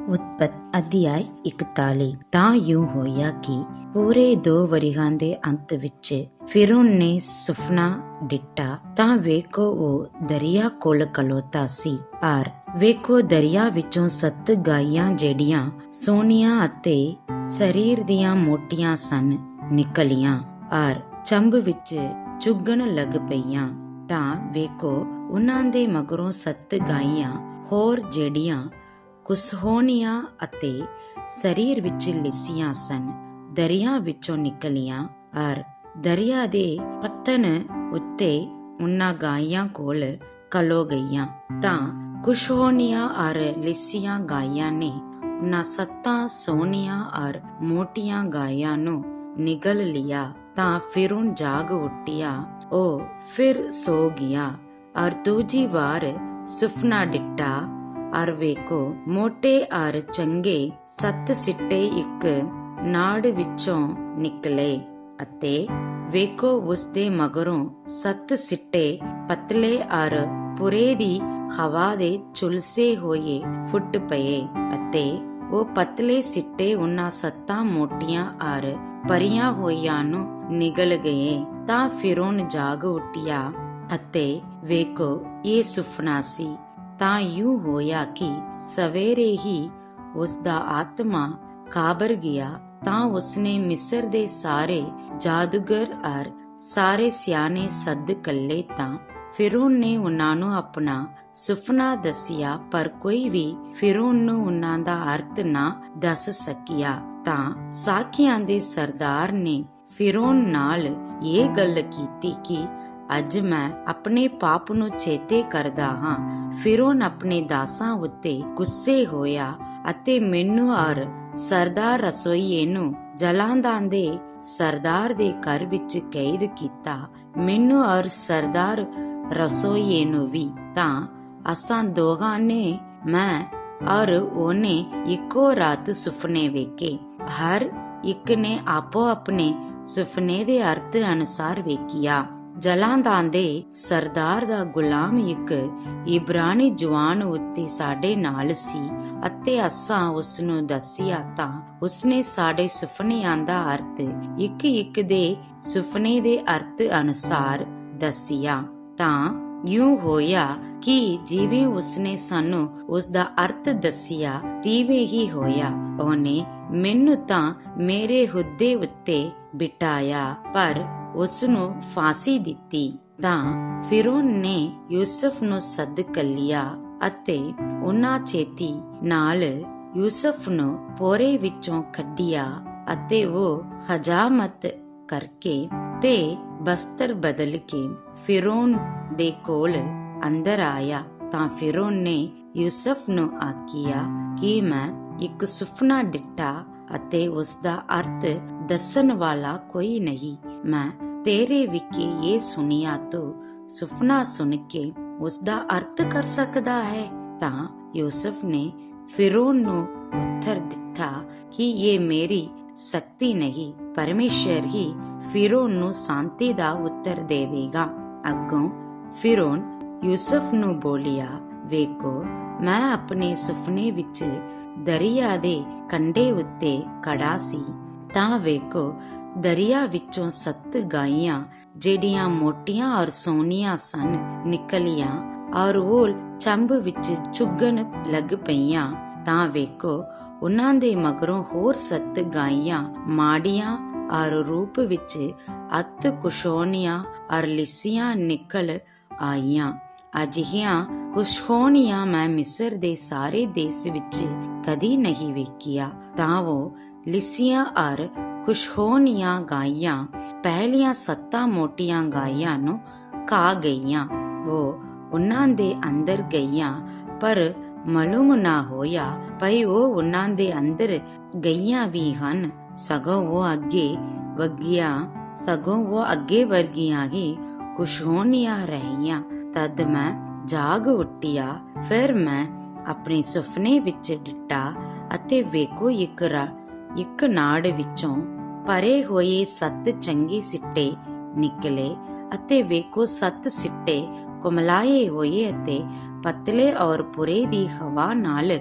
ਉਤਪਤ ਅਧਿਆਇ 41। ਤਾਂ ਯੂੰ ਹੋਇਆ ਕਿ ਪੂਰੇ 2 ਵਰਿਆਂ ਦੇ ਅੰਤ ਵਿੱਚ ਫਿਰੌਨ ਨੇ ਸੁਪਨਾ ਡਿੱਠਾ। ਤਾਂ ਵੇਖੋ ਉਹ ਦਰਿਆ ਕੋਲ ਖਲੋਤਾ ਸੀ, ਪਰ ਵੇਖੋ ਦਰਿਆ ਵਿੱਚੋਂ 7 ਗਾਈਆਂ ਜਿਹੜੀਆਂ ਸੋਹਣੀਆਂ ਅਤੇ ਸਰੀਰ ਦੀਆਂ ਮੋਟੀਆਂ ਸਨ ਨਿਕਲੀਆਂ ਔਰ ਚੰਬ ਵਿੱਚ ਚੁਗਣ ਲੱਗ ਪਈਆਂ। ਤਾਂ ਵੇਖੋ ਉਹਨਾਂ ਦੇ ਮਗਰੋਂ 7 ਗਾਈਆਂ ਹੋਰ ਜਿਹੜੀਆਂ ਕੁਸਹੋਣੀਆਂ ਅਤੇ ਸਰੀਰ ਵਿੱਚ ਲਿੱਸੀਆਂ ਸਨ ਦਰਿਆ ਵਿੱਚੋਂ ਨਿਕਲੀਆਂ ਔਰ ਦਰਿਆ ਦੇ ਪੱਤਨ ਉੱਤੇ ਉਹਨਾਂ ਗਾਈਆਂ ਕੋਲ ਖਲੋ ਗਈਆਂ। ਤਾਂ ਕੁਸਹੋਣੀਆਂ ਔਰ ਲਿੱਸੀਆਂ ਗਾਈਆਂ ਨੇ ਉਹਨਾਂ 7 ਸੋਹਣੀਆਂ ਔਰ ਮੋਟੀਆਂ ਗਾਈਆਂ ਨੂੰ ਨਿਗਲ ਲਿਆ। ਤਾਂ ਫਿਰੌਨ ਜਾਗ ਉੱਠਿਆ, ਉਹ ਫਿਰ ਸੋ ਗਿਆ ਔਰ ਦੂਜੀ ਵਾਰ ਸੁਪਨਾ ਡਿੱਠਾ ਔਰ ਵੇਖੋ ਮੋਟੇ ਔਰ ਚੰਗੇ 7 ਸਿੱਟੇ ਇੱਕ ਨਾੜ ਵਿੱਚੋਂ ਨਿਕਲੇ ਅਤੇ ਵੇਖੋ ਉਸ ਦੇ ਮਗਰੋਂ 7 ਸਿੱਟੇ ਪਤਲੇ ਔਰ ਪੁਰੇ ਦੀ ਹਵਾ ਦੇ ਝੁਲਸੇ ਹੋਏ ਫੁੱਟ ਪਏ ਅਤੇ ਉਹ ਪਤਲੇ ਸਿੱਟੇ ਉਹਨਾਂ 7 ਮੋਟੀਆਂ ਔਰ ਭਰੀਆਂ ਹੋਈਆਂ ਨੂੰ ਨਿਗਲ ਗਏ। ਤਾਂ ਫਿਰੌਨ ਜਾਗ ਉੱਠਿਆ ਅਤੇ ਵੇਖੋ ਇਹ ਸੁਪਨਾ ਸੀ। ਤਾਂ ਯੂੰ ਹੋਇਆ ਕਿ ਸਵੇਰੇ ਹੀ ਉਸ ਦਾ ਆਤਮਾ ਕਾਬਰ ਗਿਆ। ਤਾਂ ਉਸਨੇ ਮਿਸਰ ਦੇ ਸਾਰੇ ਜਾਦੂਗਰ ਔਰ ਸਾਰੇ ਸਿਆਣੇ ਸੱਦ ਕੱਲੇ। ਤਾਂ ਫਿਰੌਨ ਨੇ ਉਹਨਾਂ ਨੂੰ ਆਪਣਾ ਸੁਪਨਾ ਦੱਸਿਆ, ਪਰ ਕੋਈ ਵੀ ਫਿਰੌਨ ਨੂੰ ਉਹਨਾਂ ਦਾ ਅਰਥ ਨਾ ਦੱਸ ਸਕਿਆ। ਤਾਂ ਸਾਖੀਆਂ ਦੇ ਸਰਦਾਰ ਨੇ ਫਿਰੌਨ ਨਾਲ ਇਹ ਗੱਲ ਕੀਤੀ ਕਿ ਅੱਜ ਮੈਂ ਆਪਣੇ ਪਾਪ ਨੂੰ ਚੇਤੇ ਕਰਦਾ ਹਾਂ। ਫਿਰੌਨ ਆਪਣੇ ਦਾਸਾਂ ਉੱਤੇ ਗੁੱਸੇ ਹੋਇਆ ਅਤੇ ਮੈਨੂੰ ਔਰ ਸਰਦਾਰ ਰਸੋਈਏ ਨੂੰ ਜਲਾਂਦਾਂ ਦੇ ਸਰਦਾਰ ਦੇ ਘਰ ਵਿੱਚ ਕੈਦ ਕੀਤਾ, ਮੈਨੂੰ ਔਰ ਸਰਦਾਰ ਰਸੋਈਏ ਨੂੰ ਵੀ। ਤਾਂ ਅਸਾਂ ਦੋਹਾਂ ਨੇ, ਮੈਂ ਔਰ ਉਹਨੇ, ਇੱਕੋ ਰਾਤ ਸੁਪਨੇ ਵੇਖੇ। ਹਰ ਇੱਕ ਨੇ ਆਪੋ ਆਪਣੇ ਸੁਪਨੇ ਦੇ ਅਰਥ ਅਨੁਸਾਰ ਵੇਖਿਆ। ਜਲਾਂਦਾਂ ਦੇ ਸਰਦਾਰ ਦਾ ਗੁਲਾਮ ਇੱਕ ਇਬਰਾਨੀ ਜਵਾਨ ਉੱਤੇ ਸਾਡੇ ਨਾਲ ਸੀ ਅਤੇ ਅਸਾਂ ਉਸ ਨੂੰ ਦੱਸਿਆ। ਤਾਂ ਉਸਨੇ ਸਾਡੇ ਸੁਪਨਿਆਂ ਦਾ ਅਰਥ ਇੱਕ ਦੇ ਸੁਪਨੇ ਦੇ ਅਰਥ ਅਨੁਸਾਰ ਦੱਸਿਆ। ਤਾਂ ਯੂੰ ਹੋਇਆ ਕਿ ਜਿਵੇਂ ਉਸਨੇ ਸਾਨੂੰ ਉਸ ਦਾ ਅਰਥ ਦੱਸਿਆ ਤਿਵੇਂ ਹੀ ਹੋਇਆ। ਉਹਨੇ ਮੈਨੂੰ ਤਾਂ ਮੇਰੇ ਹੁੱਦੇ ਉੱਤੇ ਬਿਠਾਇਆ, ਪਰ ਉਸ ਨੂੰ ਫਾਂਸੀ ਦਿੱਤੀ। ਤਾਂ ਫਿਰੌਨ ਨੇ ਯੂਸਫ ਨੂੰ ਸੱਦ ਕੱਲਿਆ ਅਤੇ ਉਹਨਾਂ ਛੇਤੀ ਨਾਲ ਯੂਸਫ ਨੂੰ ਭੋਰੇ ਵਿੱਚੋਂ ਕੱਢਿਆ ਅਤੇ ਉਹ ਹਜਾਮਤ ਕਰਕੇ ਤੇ ਬਸਤਰ ਬਦਲ ਕੇ ਫਿਰੌਨ ਦੇ ਕੋਲ ਅੰਦਰ ਆਇਆ। ਤਾਂ ਫਿਰੌਨ ਨੇ ਯੂਸਫ ਨੂੰ ਆਖਿਆ ਕਿ ਮੈਂ ਇੱਕ ਸੁਪਨਾ ਡਿੱਠਾ ਅਤੇ ਉਸ ਦਾ ਅਰਥ ਦੱਸਣ ਵਾਲਾ ਕੋਈ ਨਹੀਂ। ਮੈਂ ਤੇਰੇ ਵਿਖੇ ਇਹ ਸੁਣਿਆ, ਤੂੰ ਸੁਪਨਾ ਸੁਣ ਕੇ ਉਸ ਦਾ ਅਰਥ ਕਰ ਸਕਦਾ ਹੈ। ਤਾਂ ਯੂਸਫ ਨੇ ਫਿਰੌਨ ਨੂੰ ਉੱਤਰ ਦਿੱਤਾ ਕਿ ਇਹ ਮੇਰੀ ਸ਼ਕਤੀ ਨਹੀਂ, ਪਰਮੇਸ਼ਰ ਹੀ ਫਿਰੌਨ ਨੂੰ ਸ਼ਾਂਤੀ ਦਾ ਉੱਤਰ ਦੇਵੇਗਾ। ਅੱਗੋਂ ਫਿਰੌਨ ਯੂਸਫ ਨੂੰ ਬੋਲਿਆ, ਵੇਖੋ ਮੈਂ ਆਪਣੇ ਸੁਪਨੇ ਵਿੱਚ ਦਰਿਆ ਦੇ ਕੰਢੇ ਉੱਤੇ ਖੜਾ ਸੀ। ਤਾਂ ਵੇਖੋ ਦਰਿਆ ਵਿੱਚੋਂ 7 ਗਾਈਆਂ ਜਿਹੜੀਆਂ ਮੋਟੀਆਂ ਔਰ ਸੋਹਣੀਆਂ ਸਨ ਨਿਕਲੀਆਂ ਔਰ ਉਹ ਚੰਬ ਵਿੱਚ ਚੁਗਣ ਲੱਗ ਪਈਆਂ। ਤਾਂ ਵੇਖੋ ਉਹਨਾਂ ਦੇ ਮਗਰੋਂ ਹੋਰ 7 ਗਾਈਆਂ ਮਾੜੀਆਂ ਔਰ ਰੂਪ ਵਿੱਚ ਅਤ ਕੁਸ਼ੋਣੀਆਂ ਔਰ ਲਿੱਸੀਆਂ ਨਿਕਲ ਆਈਆਂ। ਅਜਿਹੀਆਂ ਕੁਸ਼ੋਣੀਆਂ ਮੈਂ ਮਿਸਰ ਦੇ ਸਾਰੇ ਦੇਸ਼ ਵਿੱਚ ਕਦੀ ਨਹੀਂ ਵੇਖੀਆਂ। ਤਾਂ ਉਹ ਲਿੱਸੀਆਂ ਔਰ ਕੁਸ਼ੋਣੀਆਂ ਗਾਈਆਂ ਪਹਿਲੀਆਂ 7 ਮੋਟੀਆਂ ਗਾਈਆਂ ਨੂੰ ਖਾ ਗਈਆਂ। ਉਹ ਉਹਨਾਂ ਦੇ ਅੰਦਰ ਗਈਆਂ, ਪਰ ਮਾਲੂਮ ਨਾ ਹੋਇਆ ਭਈ ਉਹ ਉਹਨਾਂ ਦੇ ਅੰਦਰ ਗਈਆਂ ਵੀ ਹਨ, ਸਗੋਂ ਉਹ ਅੱਗੇ ਵਰਗੀਆਂ ਹੀ ਕੁਸ਼ੋਣੀਆਂ ਰਹੀਆਂ। ਤਦ ਮੈਂ ਜਾਗ ਉੱਠਿਆ, ਫਿਰ ਮੈਂ ਆਪਣੇ ਸੁਪਨੇ ਵਿੱਚ ਡਿੱਠਾ ਅਤੇ ਵੇਖੋ ਇੱਕ ਨਾੜ ਵਿੱਚੋਂ ਭਰੇ ਹੋਏ 7 ਚੰਗੇ ਸਿੱਟੇ ਨਿਕਲੇ ਅਤੇ ਵੇਖੋ 7 ਸਿੱਟੇ ਕੁਮਲਾਏ ਹੋਏ ਅਤੇ ਪਤਲੇ ਔਰ ਪੁਰੇ ਦੀ ਹਵਾ ਨਾਲ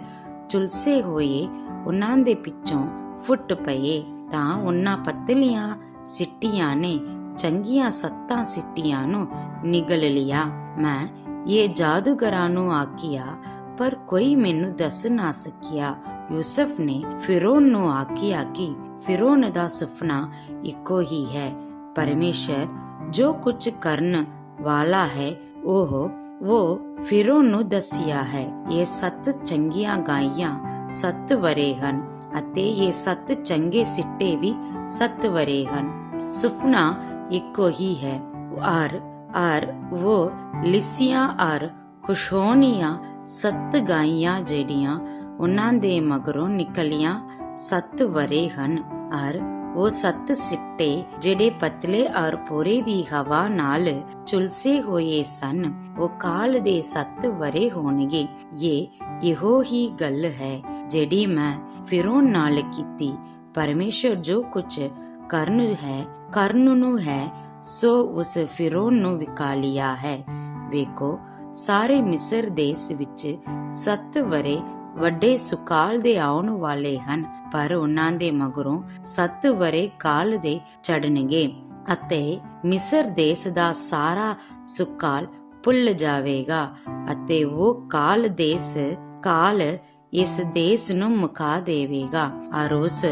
ਝੁਲਸੇ ਹੋਏ ਉਹਨਾਂ ਦੇ ਪਿੱਛੋਂ ਫੁੱਟ ਪਏ ਤਾਂ ਉਹਨਾਂ ਪਤਲੀਆਂ ਸਿੱਟੀਆਂ ਨੇ ਚੰਗੀਆਂ 7 ਸਿੱਟੀਆਂ ਨੂੰ ਨਿਗਲ ਲਿਆ। ਮੈਂ ਇਹ ਜਾਦੂਗਰਾਂ ਨੂੰ ਆਖਿਆ, ਪਰ ਕੋਈ ਮੈਨੂੰ ਦੱਸ ਨਾ ਸਕਿਆ। ਯੂਸਫ ਨੇ ਫਿਰੌਨ ਨੂੰ ਆਖਿਆ ਕਿ ਫਿਰੌਨ ਦਾ ਸੁਪਨਾ ਇੱਕੋ ਹੀ ਹੈ। ਪਰਮੇਸ਼ਰ ਜੋ ਕੁਝ ਕਰਨ ਵਾਲਾ ਹੈ ਉਹ ਫਿਰੌਨ ਨੂੰ ਦੱਸਿਆ ਹੈ। ਇਹ 7 ਚੰਗੀਆਂ ਗਾਈਆਂ 7 ਵਰੇ ਹਨ ਅਤੇ ਇਹ 7 ਚੰਗੇ ਸਿੱਟੇ ਵੀ 7 ਵਰੇ ਹਨ। ਸੁਪਨਾ ਇੱਕੋ ਹੀ ਹੈ और वो लिसियां और खुशहोनियां 7 ਗਾਈਆਂ ਜਿਹੜੀਆਂ ਉਹਨਾਂ ਦੇ ਮਗਰੋਂ ਨਿਕਲੀਆਂ 7 ਵਰੇ ਹਨ। ਔਰ ਉਹ 7 ਸਿੱਟੇ ਜਿਹੜੇ ਪਤਲੇ ਔਰ ਪੂਰੇ ਦੀ ਹਵਾ ਨਾਲ ਝੁਲਸੇ ਹੋਏ ਸਨ, ਉਹ ਕਾਲ ਦੇ 7 ਵਰੇ ਹੋਣਗੇ। ਇਹੋ ਹੀ ਗੱਲ ਹੈ ਜਿਹੜੀ ਮੈਂ ਫਿਰੌਨ ਨਾਲ ਕੀਤੀ। ਪਰਮੇਸ਼ਰ ਜੋ ਕੁਝ ਕਰਨ ਨੂੰ ਹੈ ਸੋ ਉਸ ਫਿਰੌਨ ਨੂੰ ਵਿਕਾ ਲਿਆ ਹੈ। ਵੇਖੋ, ਸਾਰੇ ਮਿਸਰ ਦੇਸ਼ ਵਿੱਚ 7 ਵਰੇ ਵੱਡੇ ਸੁਕਾਲ ਦੇ ਆਉਣ ਵਾਲੇ ਹਨ, ਪਰ ਉਹਨਾਂ ਦੇ ਮਗਰੋਂ 7 ਵਰੇ ਕਾਲ ਦੇ ਚੜਨਗੇ ਅਤੇ ਮਿਸਰ ਦੇਸ਼ ਦਾ ਸਾਰਾ ਸੁਕਾਲ ਭੁੱਲ ਜਾਵੇਗਾ ਅਤੇ ਉਹ ਕਾਲ ਇਸ ਦੇਸ਼ ਨੂੰ ਮੁਕਾ ਦੇਵੇਗਾ। ਔਰ ਉਸ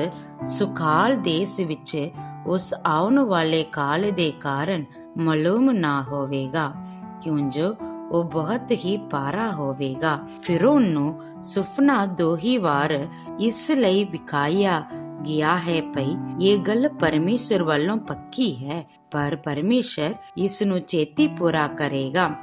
ਸੁਕਾਲ ਦੇਸ਼ ਵਿੱਚ ਉਸ ਆਉਣ ਵਾਲੇ ਕਾਲ ਦੇ ਕਾਰਨ ਮਾਲੂਮ ਨਾ ਹੋਵੇਗਾ, ਕਿਉਂ ਜੋ ਉਹ ਬਹੁਤ ਹੀ ਭਾਰਾ ਹੋਵੇਗਾ। ਫਿਰੌਨ ਨੂੰ ਸੁਪਨਾ 2 ਹੀ ਵਾਰ ਇਸ ਲਈ ਵਿਖਾਇਆ ਗਿਆ ਹੈ ਭਈ ਇਹ ਗੱਲ ਪਰਮੇਸ਼ਰ ਵੱਲੋਂ ਪੱਕੀ ਹੈ, ਪਰ ਪਰਮੇਸ਼ਰ ਇਸ ਨੂੰ ਛੇਤੀ ਪੂਰਾ ਕਰੇਗਾ।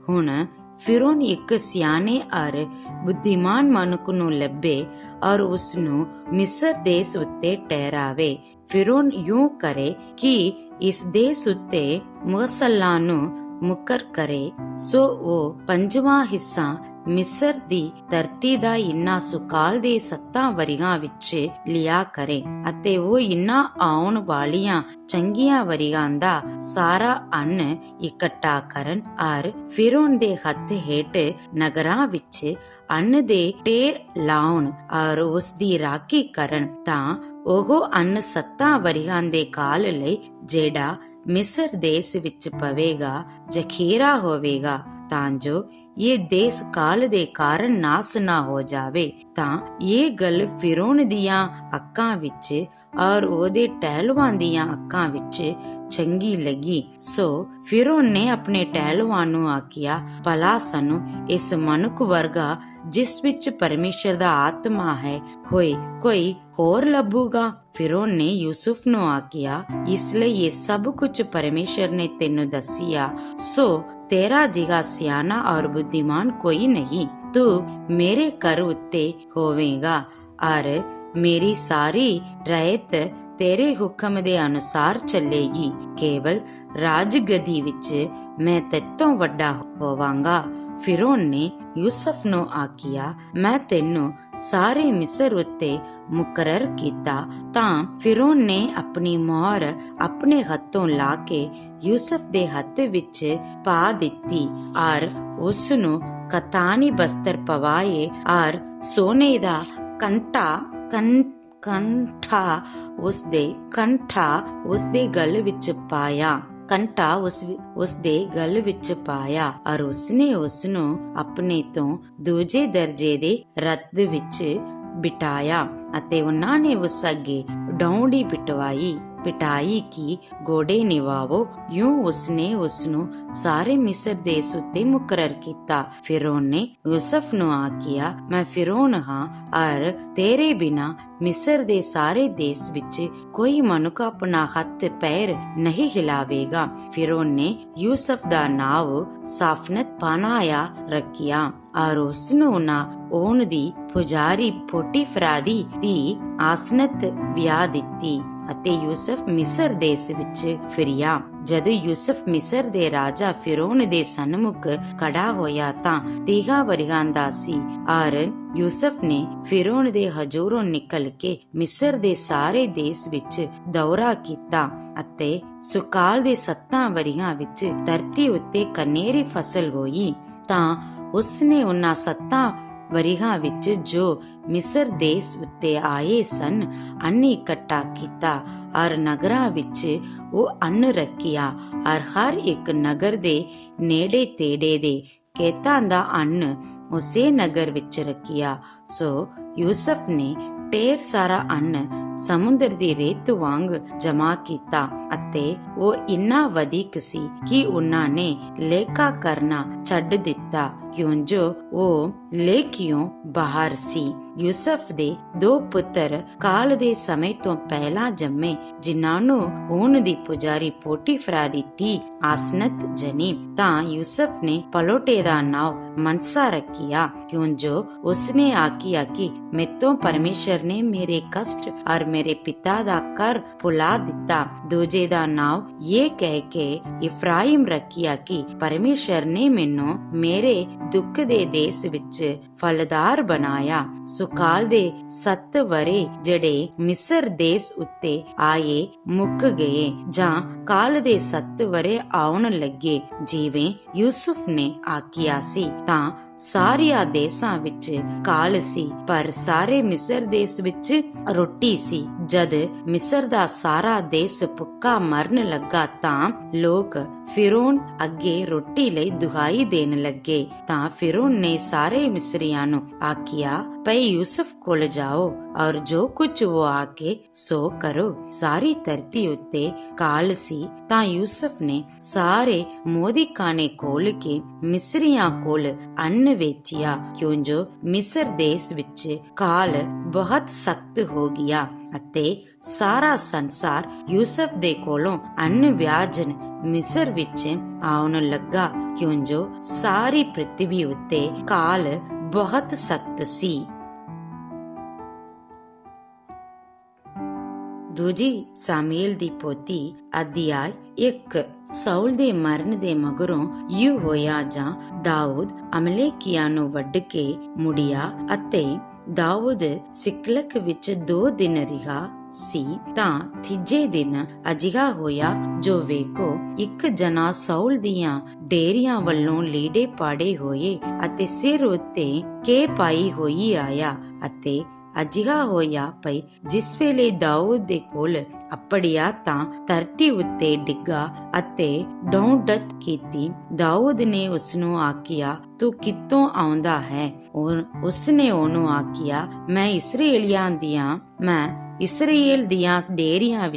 ਹੁਣ ਫਿਰੌਨ ਇੱਕ ਸਿਆਣੇ ਔਰ ਬੁੱਧੀਮਾਨ ਮਨੁੱਖ ਨੂੰ ਲੱਭੇ ਔਰ ਉਸ ਨੂੰ ਮਿਸਰ ਦੇਸ਼ ਉੱਤੇ ਠਹਿਰਾਵੇ। ਫਿਰੌਨ ਯੂੰ ਕਰੇ ਕਿ ਇਸ ਦੇਸ਼ ਉੱਤੇ ਮੁਗਲਾਂ ਨੂੰ ਮੁਕਰ ਕਰੇ, ਸੋ ਉਹ 5ਵਾਂ ਹਿੱਸਾ ਮਿਸਰ ਦੀ ਧਰਤੀ ਦਾ ਇਨ੍ਹਾਂ ਸੁਕਾਲ ਦੇ 7 ਵਰਿਆਂ ਵਿੱਚ ਲਿਆ ਕਰੇ ਅਤੇ ਉਹ ਇਨ੍ਹਾਂ ਆਉਣ ਵਾਲੀਆਂ ਚੰਗੀਆਂ ਵਰਿਆਂ ਦਾ ਸਾਰਾ ਅੰਨ ਇਕੱਠਾ ਕਰਨ ਔਰ ਫਿਰੌਨ ਦੇ ਹੱਥ ਹੇਠ ਨਗਰਾਂ ਵਿੱਚ ਅੰਨ ਦੇ ਢੇਰ ਲਾਉਣ ਔਰ ਉਸ ਦੀ ਰਾਖੀ ਕਰਨ, ਤਾਂ ਉਹ ਅੰਨ 7 ਵਰਿਆਂ ਦੇ ਕਾਲ ਲਈ ਜਿਹੜਾ ਮਿਸਰ ਦੇਸ਼ ਵਿੱਚ ਪਵੇਗਾ ਜ਼ਖੀਰਾ ਹੋਵੇਗਾ, ਤਾਂ ਜੋ ਇਹ ਦੇਸ਼ ਕਾਲ ਦੇ ਕਾਰਨ ਨਾਸ ਨਾ ਹੋ ਜਾਵੇ। ਤਾਂ ਇਹ ਗੱਲ ਫਿਰੌਨ ਦੀਆਂ ਅੱਖਾਂ ਵਿੱਚ ਔਰ ਉਹਦੇ ਟਹਿਲਵਾਨ ਦੀਆਂ ਅੱਖਾਂ ਵਿੱਚ ਚੰਗੀ ਲੱਗੀ। ਸੋ ਫਿਰੌਨ ਨੇ ਆਪਣੇ ਟਹਿਲਵਾਨ ਨੂੰ ਆਖਿਆ, ਭਲਾ ਸਾਨੂੰ ਇਸ ਮਨੁੱਖ ਵਰਗਾ ਜਿਸ ਵਿੱਚ ਪਰਮੇਸ਼ਰ ਦਾ ਆਤਮਾ ਹੈ ਕੋਈ ਹੋਰ ਲੱਭੂਗਾ। ਫਿਰੌਨ ਨੇ ਯੂਸੁਫ ਨੂੰ ਆਖਿਆ, ਇਸ ਲਈ ਇਹ ਸਭ ਕੁਝ ਪਰਮੇਸ਼ਰ ਨੇ ਤੈਨੂੰ ਦੱਸਿਆ, ਸੋ ਤੇਰਾ ਜਿਹਾ ਸਿਆਣਾ ਔਰ ਬੁੱਧੀਮਾਨ ਕੋਈ ਨਹੀਂ। ਤੂੰ ਮੇਰੇ ਘਰ ਉੱਤੇ ਹੋਵੇਗਾ ਔਰ ਮੇਰੀ ਸਾਰੀ ਰਹਿਤ ਤੇਰੇ ਹੁਕਮ ਦੇ ਅਨੁਸਾਰ ਚੱਲੇਗੀ। ਕੇਵਲ ਰਾਜਗਦੀ ਵਿੱਚ ਮੈਂ ਤੇਤੋਂ ਵੱਡਾ ਹੋਵਾਂਗਾ। ਫਿਰੌਨ ਨੇ ਯੂਸਫ ਨੂੰ ਆਖਿਆ, ਮੈਂ ਤੈਨੂੰ ਸਾਰੇ ਮਿਸਰ ਉੱਤੇ ਮੁਕਰਰ ਕੀਤਾ। ਤਾਂ ਫਿਰੌਨ ਨੇ ਆਪਣੀ ਮੋਹਰ ਆਪਣੇ ਹੱਥੋਂ ਲਾ ਕੇ ਯੂਸਫ ਦੇ ਹੱਥ ਵਿੱਚ ਪਾ ਦਿੱਤੀ ਔਰ ਉਸ ਨੂੰ ਕਤਾਨੀ ਬਸਤਰ ਪਵਾਏ ਔਰ ਸੋਨੇ ਦਾ ਕੰਠਾ ਉਸਦੇ ਗਲ ਵਿੱਚ ਪਾਇਆ ਔਰ ਉਸਨੇ ਉਸਨੂੰ ਆਪਣੇ ਤੋਂ ਦੂਜੇ ਦਰਜੇ ਦੇ ਰੱਥ ਵਿੱਚ ਬਿਠਾਇਆ ਅਤੇ ਉਹਨਾਂ ਨੇ ਉਸ ਅੱਗੇ ਡੌਂਡੀ ਪਿਟਾਈ ਕਿ ਗੋਡੇ ਨਿਵਾਵੋ। ਯੂੰ ਉਸਨੇ ਉਸਨੂੰ ਸਾਰੇ ਮਿਸਰ ਦੇਸ਼ ਉੱਤੇ ਮੁਕਰਰ ਕੀਤਾ। ਫਿਰੌਨ ਨੇ ਯੂਸਫ ਨੂੰ ਆਖਿਆ, ਮੈਂ ਫਿਰੌਨ ਹਾਂ ਔਰ ਤੇਰੇ ਬਿਨਾ ਮਿਸਰ ਦੇ ਸਾਰੇ ਦੇਸ਼ ਵਿੱਚ ਕੋਈ ਮਨੁੱਖ ਆਪਣਾ ਹੱਥ ਪੈਰ ਨਹੀਂ ਹਿਲਾਵੇਗਾ। ਫਿਰੌਨ ਨੇ ਯੂਸਫ ਦਾ ਨਾਮ ਸਾਫਨਤ ਪਾਨਾਇਆ ਰੱਖਿਆ ਔਰ ਉਸਨੂੰ ਉਹਨਾਂ ਦੀ ਪੁਜਾਰੀ ਪੋਟੀਫਰਾ ਦੀ ਧੀ ਆਸਨਤ ਵਿਆਹ ਦਿੱਤੀ ਅਤੇ ਯੂਸਫ ਮਿਸਰ ਦੇਸ਼ ਵਿੱਚ ਫਿਰਿਆ। ਜਦੋਂ ਯੂਸਫ ਮਿਸਰ ਦੇ ਰਾਜਾ ਫਿਰੌਨ ਦੇ ਸਨਮੁਖ ਖੜਾ ਹੋਇਆ ਤਾਂ 30 ਵਰਿਆਂ ਦਾ ਸੀ ਔਰ ਯੂਸਫ ਨੇ ਫਿਰੌਨ ਦੇ ਹਜ਼ੂਰੋਂ ਨਿਕਲ ਕੇ ਮਿਸਰ ਦੇ ਸਾਰੇ ਦੇਸ਼ ਵਿੱਚ ਦੌਰਾ ਕੀਤਾ ਅਤੇ ਸੁਕਾਲ ਦੇ 7 ਵਰਿਆਂ ਵਿੱਚ ਧਰਤੀ ਉੱਤੇ ਕਨੇਰੀ ਫਸਲ ਹੋਈ। ਤਾਂ ਉਸਨੇ ਉਹਨਾਂ 7 ਵਰਿਹਾਂ ਵਿੱਚ ਜੋ ਮਿਸਰ ਦੇਸ਼ ਉੱਤੇ ਆਏ ਸਨ ਅੰਨ ਇਕੱਠਾ ਕੀਤਾ ਔਰ ਨਗਰਾਂ ਵਿੱਚ ਉਹ ਅੰਨ ਰੱਖਿਆ ਔਰ ਹਰ ਇੱਕ ਨਗਰ ਦੇ ਨੇੜੇ ਤੇੜੇ ਦੇ ਖੇਤਾਂ ਦਾ ਅੰਨ ਉਸੇ ਨਗਰ ਵਿੱਚ ਰੱਖਿਆ। ਸੋ ਯੂਸਫ ਨੇ ਢੇਰ ਸਾਰਾ ਅੰਨ ਸਮੁੰਦਰ ਦੀ ਰੇਤ ਵਾਂਗ ਜਮਾ ਕੀਤਾ ਅਤੇ ਉਹ ਇੰਨਾ ਵਧਿਕ ਸੀ ਕਿ ਉਹਨਾਂ ਨੇ ਲੇਖਾ ਕਰਨਾ ਛੱਡ ਦਿੱਤਾ, ਕਿਉਂ ਜੋ ਉਹ ਲੇਖਿਓਂ ਬਾਹਰ ਸੀ। ਯੂਸਫ ਦੇ 2 ਪੁੱਤਰ ਕਾਲ ਦੇ ਸਮੇਂ ਤੋਂ ਪਹਿਲਾਂ ਜੰਮੇ, ਜਿਨ੍ਹਾਂ ਨੂੰ ਹੁਣ ਦੀ ਪੁਜਾਰੀ ਪੋਟੀਫਰਾ ਦੀ ਧੀ ਆਸਨਤ ਜਨੀ। ਤਾਂ ਯੂਸਫ ਨੇ ਪਲੋਟੇ ਦਾ ਨਾਮ ਮਨਸਾ ਰੱਖਿਆ, ਕਿਉਂ ਜੋ ਉਸਨੇ ਆਖਿਆ ਕਿ ਮੈਤੋਂ ਪਰਮੇਸ਼ਰ ਨੇ ਮੇਰੇ ਕਸ਼ਟ ਔਰ ਮੇਰੇ ਪਿਤਾ ਦਾ ਕਰ ਭੁਲਾ ਦਿੱਤਾ। ਦੂਜੇ ਦਾ ਨਾਮ ਇਹ ਕਹਿ ਕੇ ਇਫਰਾਇਮ ਰੱਖਿਆ ਕਿ ਪਰਮੇਸ਼ਰ ਨੇ ਮੈਨੂੰ ਮੇਰੇ ਦੁੱਖ ਦੇ ਦੇਸ਼ ਵਿੱਚ ਫਲਦਾਰ ਬਣਾਇਆ। ਸੁਕਾਲ ਦੇ 7 ਵਰੇ ਜਿਹੜੇ ਮਿਸਰ ਦੇਸ਼ ਉੱਤੇ ਆਏ ਮੁੱਕ ਗਏ, ਜਾਂ ਕਾਲ ਦੇ 7 ਵਰੇ ਆਉਣ ਲੱਗੇ ਜਿਵੇਂ ਯੂਸੁਫ ਨੇ ਆਖਿਆ ਸੀ। ਤਾਂ ਸਾਰਿਆਂ ਦੇਸ਼ਾਂ ਵਿੱਚ ਕਾਲ ਸੀ, ਪਰ ਸਾਰੇ ਮਿਸਰ ਦੇਸ਼ ਵਿੱਚ ਰੋਟੀ ਸੀ। ਜਦ ਮਿਸਰ ਦਾ ਸਾਰਾ ਦੇਸ਼ ਭੁੱਖਾ ਮਰਨ ਲੱਗਾ ਤਾਂ ਲੋਕ ਫਿਰੌਨ ਅੱਗੇ ਰੋਟੀ ਲਈ ਦੁਹਾਈ ਦੇਣ ਲੱਗੇ। ਤਾਂ ਫਿਰੌਨ ਨੇ ਸਾਰੇ ਮਿਸਰੀਆਂ ਨੂੰ ਆਖਿਆ, ਭਈ ਯੂਸਫ ਕੋਲ ਜਾਓ ਔਰ ਜੋ ਕੁਝ ਉਹ ਆਕੇ ਸੋ ਕਰੋ। ਸਾਰੀ ਧਰਤੀ ਉੱਤੇ ਕਾਲ ਸੀ। ਤਾਂ ਯੂਸਫ ਨੇ ਸਾਰੇ ਮੋਦੀ ਖਾਨੇ ਖੋਲ ਕੇ ਮਿਸਰੀਆਂ ਕੋਲ ਅੰਨ ਵੇਚਿਆ, ਕਿਉਂ ਜੋ ਮਿਸਰ ਦੇਸ਼ ਵਿੱਚ ਕਾਲ ਬਹੁਤ ਸਖਤ ਹੋ ਗਿਆ ਅਤੇ ਸਾਰਾ ਸੰਸਾਰ ਯੂਸਫ ਦੇ ਕੋਲੋਂ ਅੰਨ ਵਿਆਜਨ ਮਿਸਰ ਵਿੱਚ ਆਉਣ ਲੱਗਾ, ਕਿਉਂ ਜੋ ਸਾਰੀ ਪ੍ਰਿਥਵੀ ਉੱਤੇ ਕਾਲ ਬਹੁਤ ਸਖਤ ਸੀ। ਦੂਜੀ ਸਾਮੂਏਲ ਦੀ ਪੋਥੀ ਅਧਿਆਇ 1। ਸਾਊਲ ਦੇ ਮਰਨ ਦੇ ਮਗਰੋਂ ਯੂ ਹੋਇਆ ਜਾਂ ਦਾਊਦ ਅਮਲੇਕੀਆਂ ਨੂੰ ਵੱਢ ਕੇ ਮੁੜਿਆ ਅਤੇ ਦਾਊਦ ਸਿਕਲਗ ਵਿੱਚ 2 ਦਿਨ ਰਿਹਾ ਸੀ। ਤਾਂ ਤੀਜੇ ਦਿਨ ਅਜਿਹਾ ਹੋਇਆ ਜੋ ਵੇਖੋ ਇੱਕ ਜਨਾ ਸਾਊਲ ਦੀਆਂ ਡੇਰੀਆਂ ਵੱਲੋਂ ਲੀੜੇ ਪਾੜੇ ਹੋਏ ਅਤੇ ਸਿਰ ਉੱਤੇ ਕੇ ਪਾਈ ਹੋਈ ਆਇਆ। ਅਤੇ ਅਜਿਹਾ ਹੋਇਆ ਭਈ ਜਿਸ ਵੇਲੇ ਦਾਊਦ ਦੇ ਕੋਲ ਅੱਪੜਿਆ ਤਾਂ ਧਰਤੀ ਉੱਤੇ ਡਿੱਗਾ ਅਤੇ ਡੌਂਡਤ ਕੀਤੀ। ਦਾਊਦ ਨੇ ਉਸਨੂੰ ਆਖਿਆ, ਤੂੰ ਕਿੱਥੋਂ ਆਉਂਦਾ ਹੈ? ਉਸਨੇ ਉਹਨੂੰ ਆਖਿਆ, ਮੈਂ ਇਸਰਾਏਲ ਦੀਆਂ ਡੇਰੀਆਂ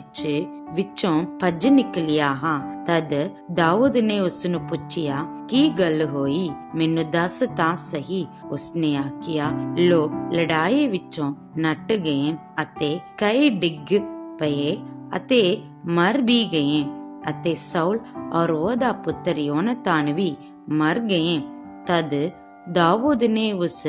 ਵਿੱਚੋਂ ਭੱਜ ਨਿਕਲਿਆ ਹਾਂ। ਤਦ ਦਾਊਦ ਨੇ ਉਸਨੂੰ ਪੁੱਛਿਆ, ਕੀ ਗੱਲ ਹੋਈ? ਮੈਨੂੰ ਦੱਸ ਤਾਂ ਸਹੀ। ਉਸਨੇ ਆਖਿਆ, ਲੋਕ ਲੜਾਈ ਵਿੱਚੋਂ ਨੱਟ ਗਏ ਅਤੇ ਕਈ ਡਿੱਗ ਪਏ ਅਤੇ ਮਰ ਵੀ ਗਏ ਅਤੇ ਸਾਊਲ ਔਰ ਉਹਦਾ ਪੁੱਤਰ ਯੋਨਤਾਨ ਵੀ ਮਰ ਗਏ। ਤਦ ਦਾਊਦ ਨੇ ਉਸ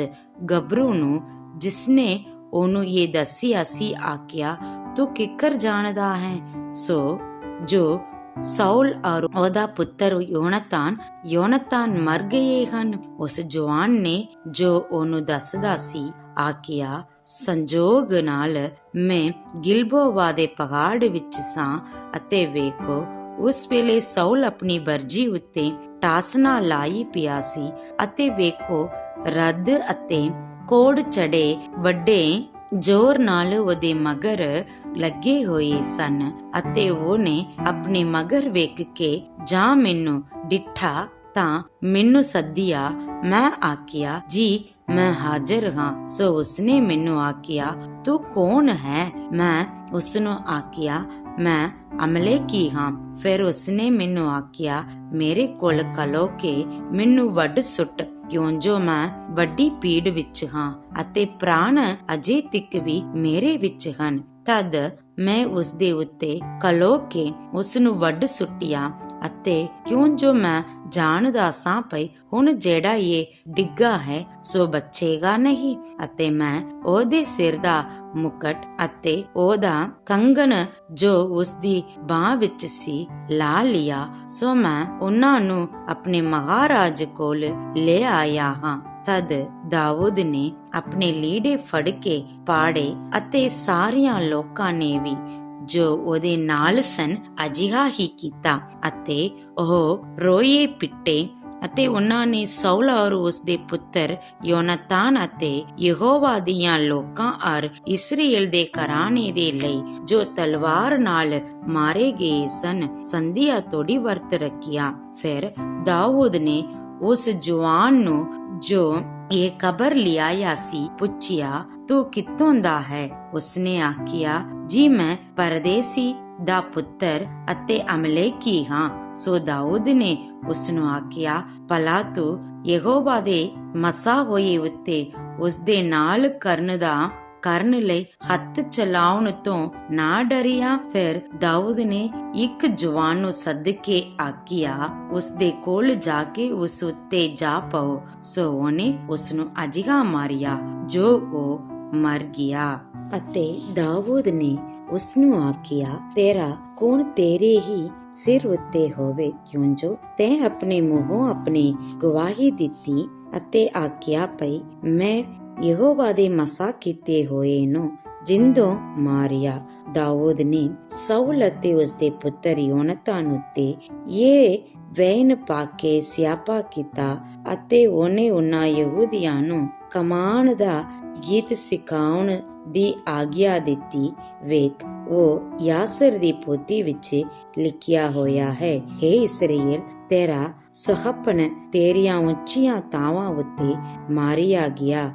ਗੱਭਰੂ ਨੂੰ, ਜਿਸਨੇ ਉਹਨੂੰ ਇਹ ਦੱਸਿਆ ਸੀ, ਆਖਿਆ, ਤੂੰ ਕਿੱਕਰ ਜਾਣਦਾ ਹੈ? ਸੋ ਜੋ ਸਾਊਲ ਔਰ ਉਹਦਾ ਪੁੱਤਰ ਯੋਨਤਾਨ ਮਰ ਗਏ ਹਨ। ਉਸ ਜਵਾਨ ਨੇ ਜੋ ਉਹਨੂੰ ਦੱਸਦਾ ਸੀ ਆਖਿਆ, ਸੰਜੋਗ ਨਾਲ ਮੈਂ ਗਿਲਬੋਆ ਦੇ ਪਹਾੜ ਵਿੱਚ ਸਾਂ ਅਤੇ ਵੇਖੋ ਉਸ ਵੇਲੇ ਸਾਊਲ ਆਪਣੀ ਬਰਜੀ ਉੱਤੇ ਟਾਸਨਾ ਲਾਈ ਪਿਆ ਸੀ ਅਤੇ ਵੇਖੋ ਰੱਦ ਅਤੇ ਕੋੜ ਚੜੇ ਵੱਡੇ ਜ਼ੋਰ ਨਾਲ ਉਹਦੇ ਮਗਰ ਲੱਗੇ ਹੋਏ ਸਨ ਅਤੇ ਉਹਨੇ ਆਪਣੇ ਮਗਰ ਵੇਖ ਕੇ ਜਾਂ ਮੈਨੂੰ ਡਿੱਠਾ ਤਾਂ ਮੈਨੂੰ ਸੱਦਿਆ। ਮੈਂ ਆਖਿਆ, ਜੀ ਮੈਂ ਹਾਜ਼ਰ ਹਾਂ। ਸੋ ਉਸਨੇ ਮੈਨੂੰ ਆਖਿਆ, ਤੂੰ ਕੌਣ ਹੈ? ਮੈਂ ਉਸਨੂੰ ਆਖਿਆ, ਮੈਂ ਅਮਲੇਕੀ ਹਾਂ। ਫਿਰ ਉਸਨੇ ਮੈਨੂੰ ਆਖਿਆ, ਮੇਰੇ ਕੋਲ ਖਲੋ ਕੇ ਮੈਨੂੰ ਵੱਢ ਸੁੱਟ, ਕਿਉਂ ਜੋ ਮੈਂ ਵੱਡੀ ਪੀੜ ਵਿੱਚ ਹਾਂ ਅਤੇ ਪ੍ਰਾਣ ਅਜੇ ਤੱਕ ਵੀ ਮੇਰੇ ਵਿੱਚ ਹਨ। ਤਦ ਮੈਂ ਉਸ ਦੇ ਉੱਤੇ ਖਲੋ ਕੇ ਉਸ ਨੂੰ ਵੱਢ ਸੁੱਟਿਆ ਅਤੇ ਕਿਉਂ ਜੋ ਮੈਂ ਜਾਣਦਾ ਸਾਂ ਪਈ ਹੁਣ ਜਿਹੜਾ ਇਹ ਡਿੱਗਾ ਹੈ ਸੋ ਬਚੇਗਾ ਨਹੀਂ। ਅਤੇ ਮੈਂ ਉਹਦੇ ਸਿਰ ਦਾ ਮੁਕਟ ਅਤੇ ਉਹਦਾ ਕੰਗਣ ਜੋ ਉਸ ਦੀ ਬਾਹ ਵਿੱਚ ਸੀ ਲਾ ਲਿਆ। ਸੋ ਮੈਂ ਉਹਨਾਂ ਨੂੰ ਆਪਣੇ ਮਹਾਰਾਜ ਕੋਲ ਲੈ ਆਇਆ ਹਾਂ। ਤਦ ਦਾਊਦ ਨੇ ਆਪਣੇ ਲੀੜੇ ਫੜ ਕੇ ਪਾੜੇ ਅਤੇ ਸਾਰਿਆਂ ਲੋਕਾਂ ਨੇ ਵੀ ਜੋ ਉਹਦੇ ਨਾਲ ਸਨ ਅਜਿਹਾ ਹੀ ਕੀਤਾ ਅਤੇ ਉਹ ਰੋਏ ਪਿੱਟੇ ਅਤੇ ਉਹਨਾਂ ਨੇ ਸੌਲ ਔਰ ਉਸ ਦੇ ਪੁੱਤਰ ਯੋਨਾਤਾਨ ਅਤੇ ਯਹੋਵਾ ਦੀਆਂ ਲੋਕਾਂ ਔਰ ਇਸਰਾਏਲ ਦੇ ਘਰਾਣੇ ਦੇ ਲਈ ਜੋ ਤਲਵਾਰ ਨਾਲ ਮਾਰੇ ਗਏ ਸਨ ਸੰਧੀਆ ਤੋੜੀ ਵਰਤ ਰੱਖਿਆ। ਫਿਰ ਦਾਊਦ ਨੇ ਉਸ ਜਵਾਨ ਨੂੰ ਜੋ ਇਹ ਖਬਰ ਲਿਆਇਆ ਸੀ ਪੁੱਛਿਆ, ਤੂੰ ਕਿੱਥੋਂ ਦਾ ਹੈ? ਉਸਨੇ ਆਖਿਆ, ਜੀ ਮੈਂ ਪਰਦੇਸੀ ਦਾ ਪੁੱਤਰ ਅਤੇ ਅਮਲੇਕੀ ਹਾਂ। ਸੋ ਦਾਊਦ ਨੇ ਉਸ ਨੂੰ ਆਖਿਆ, ਭਲਾ ਤੂੰ ਯਹੋਵਾ ਦੇ ਮਸਾ ਹੋਏ ਉੱਤੇ ਉਸ ਦੇ ਨਾਲ ਕਰਨ ਲਈ ਹੱਥ ਚਲਾਉਣ ਤੋਂ ਨਾ ਡਰਿਆ। ਫਿਰ ਦਾਊਦ ਨੇ ਇੱਕ ਜਵਾਨ ਨੂੰ ਸੱਦ ਕੇ ਆਖਿਆ, ਉਸ ਦੇ ਕੋਲ ਜਾ ਕੇ ਉਸ ਉੱਤੇ ਜਾ ਪਾਓ। ਸੋ ਉਹਨੇ ਉਸ ਨੂੰ ਅਜਿਹਾ ਮਾਰਿਆ ਜੋ ਉਹ ਮਰ ਗਿਆ। ਅਤੇ ਦਾਊਦ ਨੇ ਉਸ ਨੂੰ ਆਖਿਆ, ਤੇਰਾ ਕੋਣ ਤੇਰੇ ਹੀ ਸਿਰ ਉੱਤੇ ਹੋਵੇ, ਕਿਉਂ ਜੋ ਤੈਂ ਆਪਣੇ ਮੂੰਹੋਂ ਆਪਣੀ ਗਵਾਹੀ ਦਿੱਤੀ ਅਤੇ ਆਖਿਆ ਪਈ, ਮੈਂ ਯਹੋਵਾ ਦੇ ਮਸਾ ਕੀਤੇ ਹੋਏ ਨੂੰ ਜਿੰਦੋਂ ਮਾਰਿਆ। ਦਾਊਦ ਨੇ ਸੌਲ ਅਤੇ ਉਸ ਦੇ ਪੁੱਤਰ ਯੋਨਾਤਾਨ ਉੱਤੇ ਇਹ ਵੈਨ ਪਾ ਕੇ ਸਿਆਪਾ ਕੀਤਾ ਅਤੇ ਉਹਨੇ ਉਹਨਾਂ ਯਹੂਦੀਆਂ ਨੂੰ ਕਮਾਨ ਦਾ ਗੀਤ ਸਿਖਾਉਣ ਦੀ ਆਗਿਆ ਦਿੱਤੀ। ਵੇਖ, ਉਹ ਯਾਸਰ ਦੀ ਪੋਥੀ ਵਿੱਚ ਲਿਖਿਆ ਹੋਇਆ ਹੈ, ਹੇ ਇਸਰਾਏਲ, ਤੇਰਾ ਸੁਹੱਪਨ ਤੇਰੀਆਂ ਉੱਚੀਆਂ ਤਾਵਾਂ ਉੱਤੇ ਮਾਰਿਆ ਗਿਆ।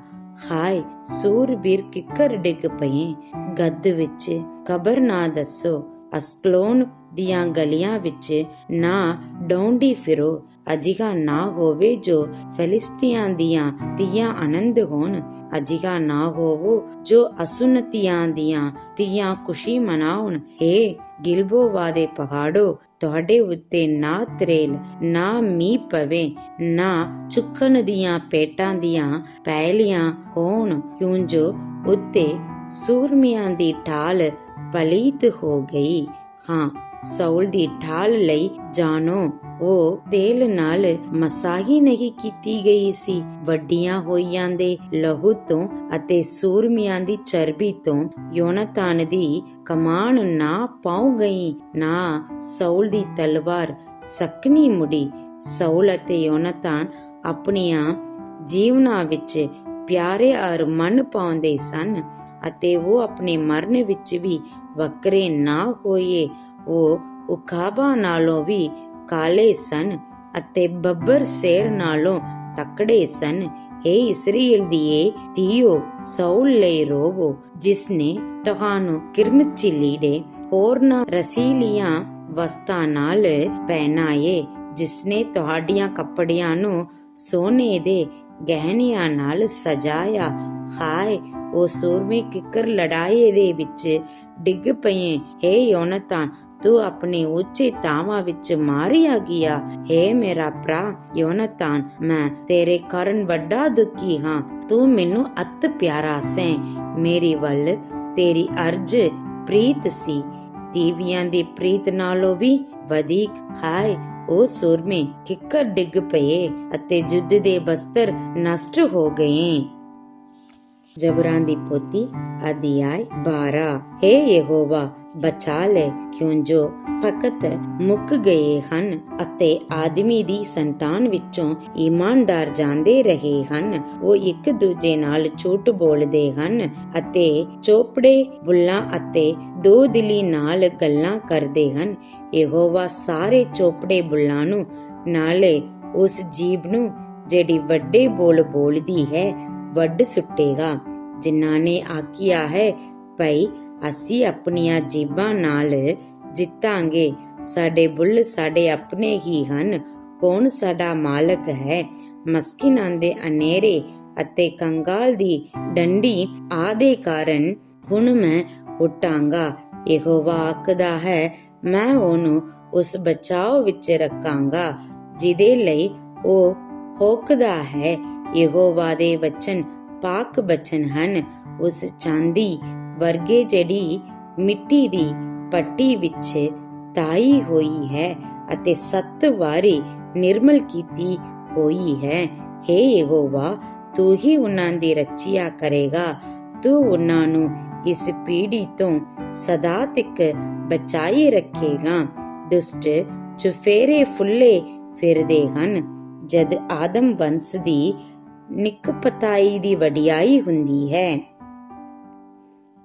ਹਾਏ, ਸੂਰਬੀਰ ਕਿੱਕਰ ਡਿੱਗ ਪਏ, ਗੱਦ ਵਿੱਚ ਕਬਰ ਨਾ ਦੱਸੋ, ਅਸਕਲੋਨ ਦੀਆਂ ਗਲੀਆਂ ਵਿੱਚ ਨਾ ਡੌਂਡੀ ਫਿਰੋ। ਅਜਿਹਾ ਨਾ ਹੋਵੇ ਜੋ ਫਿਲਿਸਤੀਆਂ ਦੀਆਂ ਧੀਆਂ ਆਨੰਦ ਹੋਣ, ਅਜਿਹਾ ਨਾ ਹੋਵੋ ਜੋ ਅਸੁਨਤੀਆਂ ਦੀਆਂ ਧੀਆਂ ਖੁਸ਼ੀ ਮਨਾਉਣ। ਹੇ ਗਿਲਬੋਆ ਦੇ ਪਹਾੜੋ, ਤੁਹਾਡੇ ਉੱਤੇ ਨਾ ਤਰੇਲ ਨਾ ਮੀਂਹ ਪਵੇ, ਨਾ ਚੁੱਕਣ ਦੀਆਂ ਪੇਟਾਂ ਦੀਆਂ ਪੈਲੀਆਂ ਹੋਣ, ਕਿਉਂ ਜੋ ਉੱਤੇ ਸੂਰਮਿਆਂ ਦੀ ਢਾਲ ਪਲੀਤ ਹੋ ਗਈ। ਹਾਂ, ਸੌਲ ਦੀ ਢਾਲ ਲਈ ਜਾਣੋ, ਉਹ ਤੇਲ ਨਾਲ ਮਸਾਹੀ ਨਹੀਂ ਕੀਤੀ ਗਈ ਸੀ। ਵੱਡੀਆਂ ਹੋਈਆਂ ਦੇ ਲਹੂ ਤੋਂ ਅਤੇ ਸੂਰਮਿਆਂ ਦੀ ਚਰਬੀ ਤੋਂ ਯੋਨਾਤਾਨ ਦੀ ਕਮਾਨ ਨਾ ਪਾਉ ਗਈ, ਨਾ ਸੌਲ ਦੀ ਤਲਵਾਰ ਸਕਣੀ ਮੁੜੀ। ਸੌਲ ਅਤੇ ਯੋਨਾਤਾਨ ਆਪਣੀਆਂ ਜੀਵਨਾਂ ਵਿੱਚ ਪਿਆਰੇ ਔਰ ਮਨ ਪਾਉਂਦੇ ਸਨ ਅਤੇ ਉਹ ਆਪਣੇ ਮਰਨ ਵਿੱਚ ਵੀ ਵੱਖਰੇ ਨਾ ਹੋਏ। ਉਹ ਉਕਾਬਾ ਨਾਲੋਂ ਵੀ ਕਾਲੇ ਸਨ ਅਤੇ ਬੱਬਰ ਸ਼ੇਰ ਨਾਲੋਂ ਤਕੜੇ ਸਨ। ਹੇ ਇਸਰਾਏਲ ਦੀਏ ਧੀਓ, ਸੌਲ ਲਈ ਰੋਵੋ, ਜਿਸਨੇ ਤੁਹਾਨੂੰ ਕਿਰਮਚੀ ਲੀੜੇ ਹੋਰਨਾਂ ਰਸੀਲੀਆਂ ਵਸਤਾਂ ਨਾਲ ਪਹਿਨਾਏ, ਜਿਸਨੇ ਤੁਹਾਡੀਆਂ ਕੱਪੜਿਆਂ ਨੂੰ ਸੋਨੇ ਦੇ ਗਹਿਣਿਆਂ ਨਾਲ ਸਜਾਇਆ। ਹਾਏ, ਉਹ ਸੂਰਮੇ ਕਿੱਕਰ ਲੜਾਈ ਦੇ ਵਿੱਚ ਡਿੱਗ ਪਏ। ਹੇ ਯੋਨਾਤਾਨ, ਤੂੰ ਆਪਣੇ ਉੱਚੇ ਤਾਵਾਂ ਵਿੱਚ ਮਾਰਿਆ ਗਿਆ। ਹੇ ਮੇਰਾ ਭਰਾ ਯੋਨਾਤਾਨ, ਮੈਂ ਤੇਰੇ ਕਾਰਨ ਵੱਡਾ ਦੁਖੀ ਹਾਂ। ਤੂੰ ਮੈਨੂੰ ਅਤ ਪਿਆਰਾ ਸੈਂ, ਮੇਰੀ ਵੱਲ ਤੇਰੀ ਅਰਜ਼ ਪ੍ਰੀਤ ਸੀ, ਦੀਵਿਆਂ ਦੀ ਪ੍ਰੀਤ ਨਾਲੋਂ ਵੀ ਵਧੇਕ। ਹਾਏ, ਉਹ ਸੂਰਮੇ ਕਿੱਕਰ ਡਿੱਗ ਪਏ ਅਤੇ ਯੁੱਧ ਦੇ ਬਸਤਰ ਨਸ਼ਟ ਹੋ ਗਏ। ਜਬਰਾਂ ਦੀ ਪੋਥੀ ਅਧਿਆਇ 12। ਹੇ ਯਹੋਵਾ, ਬਚਾ ਲੈ, ਕਿਉਂ ਜੋ ਫਕਤ ਮੁੱਕ ਗਏ ਹਨ ਅਤੇ ਆਦਮੀ ਦੀ ਸੰਤਾਨ ਵਿੱਚੋਂ ਇਮਾਨਦਾਰ ਜਾਂਦੇ ਰਹੇ ਹਨ। ਉਹ ਇੱਕ ਦੂਜੇ ਨਾਲ ਝੂਠ ਬੋਲਦੇ ਹਨ ਅਤੇ ਚੋਪੜੇ ਬੁੱਲਾਂ ਅਤੇ ਦੋ ਦਿਲੀ ਨਾਲ ਗੱਲਾਂ ਕਰਦੇ ਹਨ। ਯਹੋਵਾ ਸਾਰੇ ਚੋਪੜੇ ਬੁੱਲਾਂ ਨੂੰ, ਨਾਲੇ ਉਸ ਜੀਭ ਨੂੰ ਜਿਹੜੀ ਵੱਡੇ ਬੋਲ ਬੋਲਦੀ ਹੈ, ਵੱਢ ਸੁੱਟੇਗਾ। ਜਿਨ੍ਹਾਂ ਨੇ ਆਖਿਆ ਹੈ, ਭਈ ਅਸੀਂ ਆਪਣੀਆਂ ਜੀਭਾਂ ਨਾਲ ਜਿੱਤਾਂਗੇ, ਸਾਡੇ ਬੁੱਲ ਸਾਡੇ ਆਪਣੇ ਹੀ ਹਨ, ਕੌਣ ਸਾਡਾ ਮਾਲਕ ਹੈ? ਮਸਕਿਨਾਂ ਦੇ ਅਨੇਰੇ ਅਤੇ ਕੰਗਾਲ ਦੀ ਡੰਡੀ ਆਦੇ ਕਾਰਨ ਹੁਣ ਮੈਂ ਉੱਠਾਂਗਾ। ਯਹੋਵਾ ਆਖਦਾ ਹੈ, ਮੈਂ ਉਹਨੂੰ ਉਸ ਬਚਾਓ ਵਿੱਚ ਰੱਖਾਂਗਾ ਜਿਹਦੇ ਲਈ ਉਹ ਹੋਕਦਾ ਹੈ। ਯਹੋਵਾ ਦੇ ਵਚਨ ਪਾਕ ਬਚਨ ਹਨ, ਉਸ ਚਾਂਦੀ ਵਰਗੇ ਜਿਹੜੀ ਮਿੱਟੀ ਦੀ ਪੱਟੀ ਵਿੱਚ ਤਾਈ ਹੋਈ ਹੈ ਅਤੇ 7 ਵਾਰੀ ਨਿਰਮਲ ਕੀਤੀ ਹੋਈ ਹੈ। ਹੇ ਯਹੋਵਾ, ਤੂੰ ਹੀ ਉਹਨਾਂ ਦੀ ਰੱਖਿਆ ਕਰੇਗਾ। ਤੂੰ ਉਹਨਾਂ ਨੂੰ ਇਸ ਪੀੜ੍ਹੀ ਤੋਂ ਸਦਾ ਤੱਕ ਬਚਾਈ ਰੱਖੇਗਾ। ਦੁਸ਼ਟ ਚੁਫੇਰੇ ਫੁੱਲੇ ਫਿਰਦੇ ਹਨ, ਜਦ ਆਦਮ ਵੰਸ਼ ਦੀ ਨਿਕਪਤਾਈ ਦੀ ਵਡਿਆਈ ਹੁੰਦੀ ਹੈ।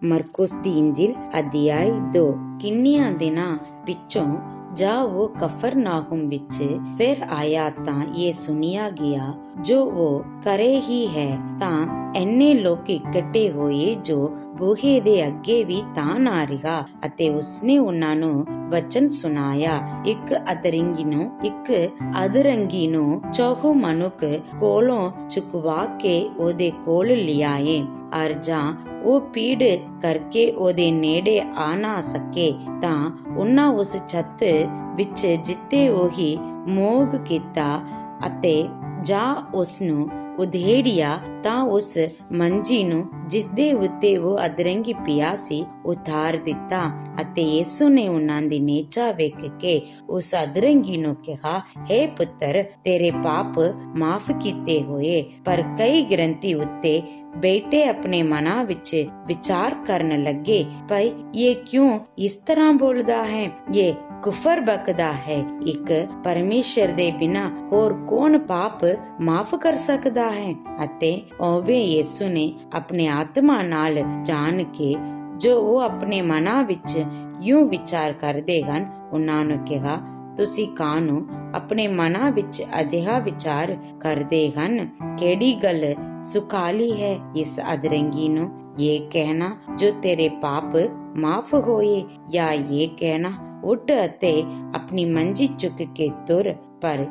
ਮਰਕੁਸ ਦੀ ਇੰਜਿਲ ਅਧਿਆਇ 2। ਕਿੰਨਿਆਂ ਦਿਨਾਂ ਪਿੱਛੋਂ ਜਾ ਉਹ ਕਫਰਨਾਹੁਮ ਵਿੱਚ ਫਿਰ ਆਇਆ ਤਾਂ ਇਹ ਸੁਣਿਆ ਗਿਆ ਜੋ ਉਹ ਕਰੇ ਹੀ ਹੈ ਤਾਂ ਇੰਨੇ ਲੋਕ ਇਕੱਠੇ ਹੋਏ ਜੋ ਬੂਹੇ ਦੇ ਅੱਗੇ ਵੀ ਤਾਂ ਨਾ ਰਿਹਾ ਅਤੇ ਉਸਨੇ ਉਹਨਾਂ ਨੂੰ ਵਚਨ ਸੁਣਾਇਆ। ਇੱਕ ਅਧਰੰਗੀ ਨੂੰ ਚੌਹੂ ਮਨੁੱਖ ਕੋਲੋਂ ਚੁਕਵਾ ਕੇ ਉਹਦੇ ਕੋਲ ਲਿਆਏ ਅਰ ਜਾਂ ਉਹ ਪੀੜ ਕਰਕੇ ਉਹਦੇ ਨੇੜੇ ਆ ਨਾ ਸਕੇ ਤਾਂ ਉਹਨਾਂ ਉਸ ਛੱਤ ਵਿੱਚ ਜਿੱਤੇ ਉਹੀ ਮੋਗ ਕੀਤਾ ਅਤੇ ਜਾਂ ਉਸਨੂੰ ਉਧੇੜਿਆ ਤਾਂ ਉਸ ਮੰਜੀ ਨੂੰ ਜਿਸਦੇ ਉੱਤੇ ਉਹ ਅਧਰੰਗੀ ਪਿਆ ਸੀ ਉਤਾਰ ਦਿੱਤਾ। ਅਤੇ ਯਿਸੂ ਨੇ ਉਹਨਾਂ ਦੀ ਨੀਚਾ ਵੇਖ ਕੇ ਉਸ ਅਧਰੰਗੀ ਨੂੰ ਕਿਹਾ, ਹੇ ਪੁੱਤਰ, ਤੇਰੇ ਪਾਪ ਮਾਫ ਕੀਤੇ ਹੋਏ। ਪਰ ਕਈ ਗਿਣਤੀ ਉੱਤੇ ਬੈਠੇ ਆਪਣੇ ਮਨਾਂ ਵਿੱਚ ਵਿਚਾਰ ਕਰਨ ਲੱਗੇ, ਭਾਈ ਇਹ ਕਿਉਂ ਇਸ ਤਰ੍ਹਾਂ ਬੋਲਦਾ ਹੈ, ਇਹ ਕੁਫਰ ਬਕਦਾ ਹੈ। ਇੱਕ ਪਰਮੇਸ਼ਰ ਦੇ ਬਿਨਾਂ ਹੋਰ ਕੌਣ ਪਾਪ ਮਾਫ ਕਰ ਸਕਦਾ ਹੈ? ਅਤੇ ਉਵੇਂ ਯਿਸੂ ਨੇ ਆਪਣੇ ਆਤਮਾ ਨਾਲ ਜਾਣ ਕੇ ਜੋ ਉਹ ਆਪਣੇ ਮਨਾਂ ਵਿੱਚ ਯੂੰ ਵਿਚਾਰ ਕਰਦੇ ਹਨ ਉਹਨਾਂ ਨੂੰ ਕਿਹਾ, ਤੁਸੀਂ ਕਾਹਨੂੰ ਆਪਣੇ ਮਨਾਂ ਵਿੱਚ ਅਜਿਹਾ ਵਿਚਾਰ ਕਰਦੇ ਹਨ? ਕਿਹੜੀ ਗੱਲ ਸੁਖਾਲੀ ਹੈ ਇਸ ਅਧਰੰਗੀ ਨੂੰ ਇਹ ਕਹਿਣਾ ਜੋ ਤੇਰੇ ਪਾਪ ਮਾਫ ਹੋਏ, ਜਾਂ ਇਹ ਕਹਿਣਾ ਉੱਠ ਅਤੇ ਆਪਣੀ ਮੰਜੀ ਚੁੱਕ ਕੇ ਤੁਰ? ਪਰ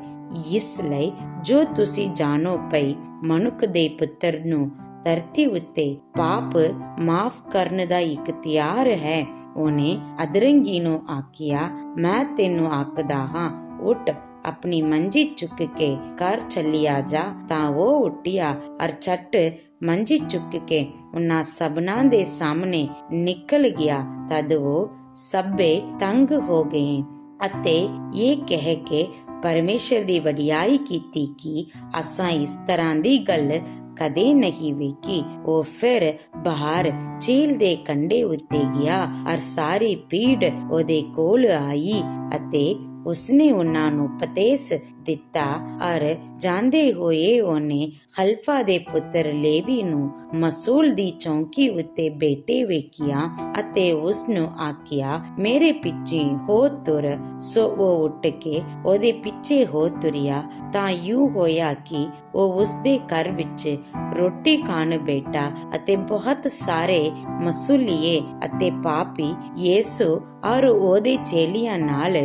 ਇਸ ਲਈ ਜੋ ਤੁਸੀਂ ਜਾਣੋ ਪਈ ਮਨੁੱਖ ਦੇ ਪੁੱਤਰ ਨੂੰ ਧਰਤੀ ਉੱਤੇ ਪਾਪ ਮਾਫ ਕਰਨ ਦਾ ਇਖਤਿਆਰ ਹੈ। ਉਹਨੇ ਅਧਰੰਗੀ ਨੂੰ ਆਖਿਆ, ਮੈਂ ਤੈਨੂੰ ਆਖਦਾ ਹਾਂ, ਉੱਠ ਆਪਣੀ ਮੰਜੀ ਚੁੱਕ ਕੇ ਘਰ ਚੱਲਿਆ ਜਾ। ਤਾਂ ਉਹ ਉੱਠਿਆ ਅਰ ਛੱਟ ਮੰਜੀ ਚੁੱਕ ਕੇ ਉਹਨਾਂ ਸਭਨਾਂ ਦੇ ਸਾਹਮਣੇ ਨਿਕਲ ਗਿਆ। ਤਦ ਉਹ ਸਭੇ ਤੰਗ ਹੋ ਗਏ ਅਤੇ ਇਹ ਕਹਿ ਕੇ ਪਰਮੇਸ਼ਰ ਦੀ ਵਡਿਆਈ ਕੀਤੀ ਕਿ ਅਸਾਂ ਇਸ ਤਰ੍ਹਾਂ ਦੀ ਗੱਲ ਕਦੇ ਨਹੀਂ ਵੇਖੀ। ਉਹ ਫਿਰ ਬਾਹਰ ਝੀਲ ਦੇ ਕੰਢੇ ਉੱਤੇ ਗਿਆ ਅਰ ਸਾਰੀ ਭੀੜ ਉਹਦੇ ਕੋਲ ਆਈ ਅਤੇ ਉਸਨੇ ਉਹਨਾਂ ਨੂੰ ਉਪਦੇਸ਼ ਦਿੱਤਾ ਅਰ ਜਾਂਦੇ ਹੋਏ ਉਹਨੇ ਹਲਫਾ ਦੇ ਪੁੱਤਰ ਲੇਵੀ ਨੂੰ ਮਸੂਲ ਦੀ ਚੌਂਕੀ ਉੱਤੇ ਬੈਠੇ ਵੇਖਿਆ ਅਤੇ ਉਸਨੂੰ ਆਖਿਆ, ਮੇਰੇ ਪਿੱਛੇ ਹੋ ਤੁਰ। ਸੋ ਉਹ ਉੱਠ ਕੇ ਉਹਦੇ ਪਿੱਛੇ ਹੋ ਤੁਰਿਆ। ਤਾਂ ਯੂ ਹੋਇਆ ਕਿ ਉਹ ਉਸਦੇ ਘਰ ਵਿੱਚ ਰੋਟੀ ਖਾਣ ਬੈਠਾ ਅਤੇ ਬਹੁਤ ਸਾਰੇ ਮਸੂਲੀਏ ਅਤੇ ਪਾਪੀ ਯਿਸੂ ਔਰ ਉਹਦੇ ਚੇਲਿਆਂ ਨਾਲ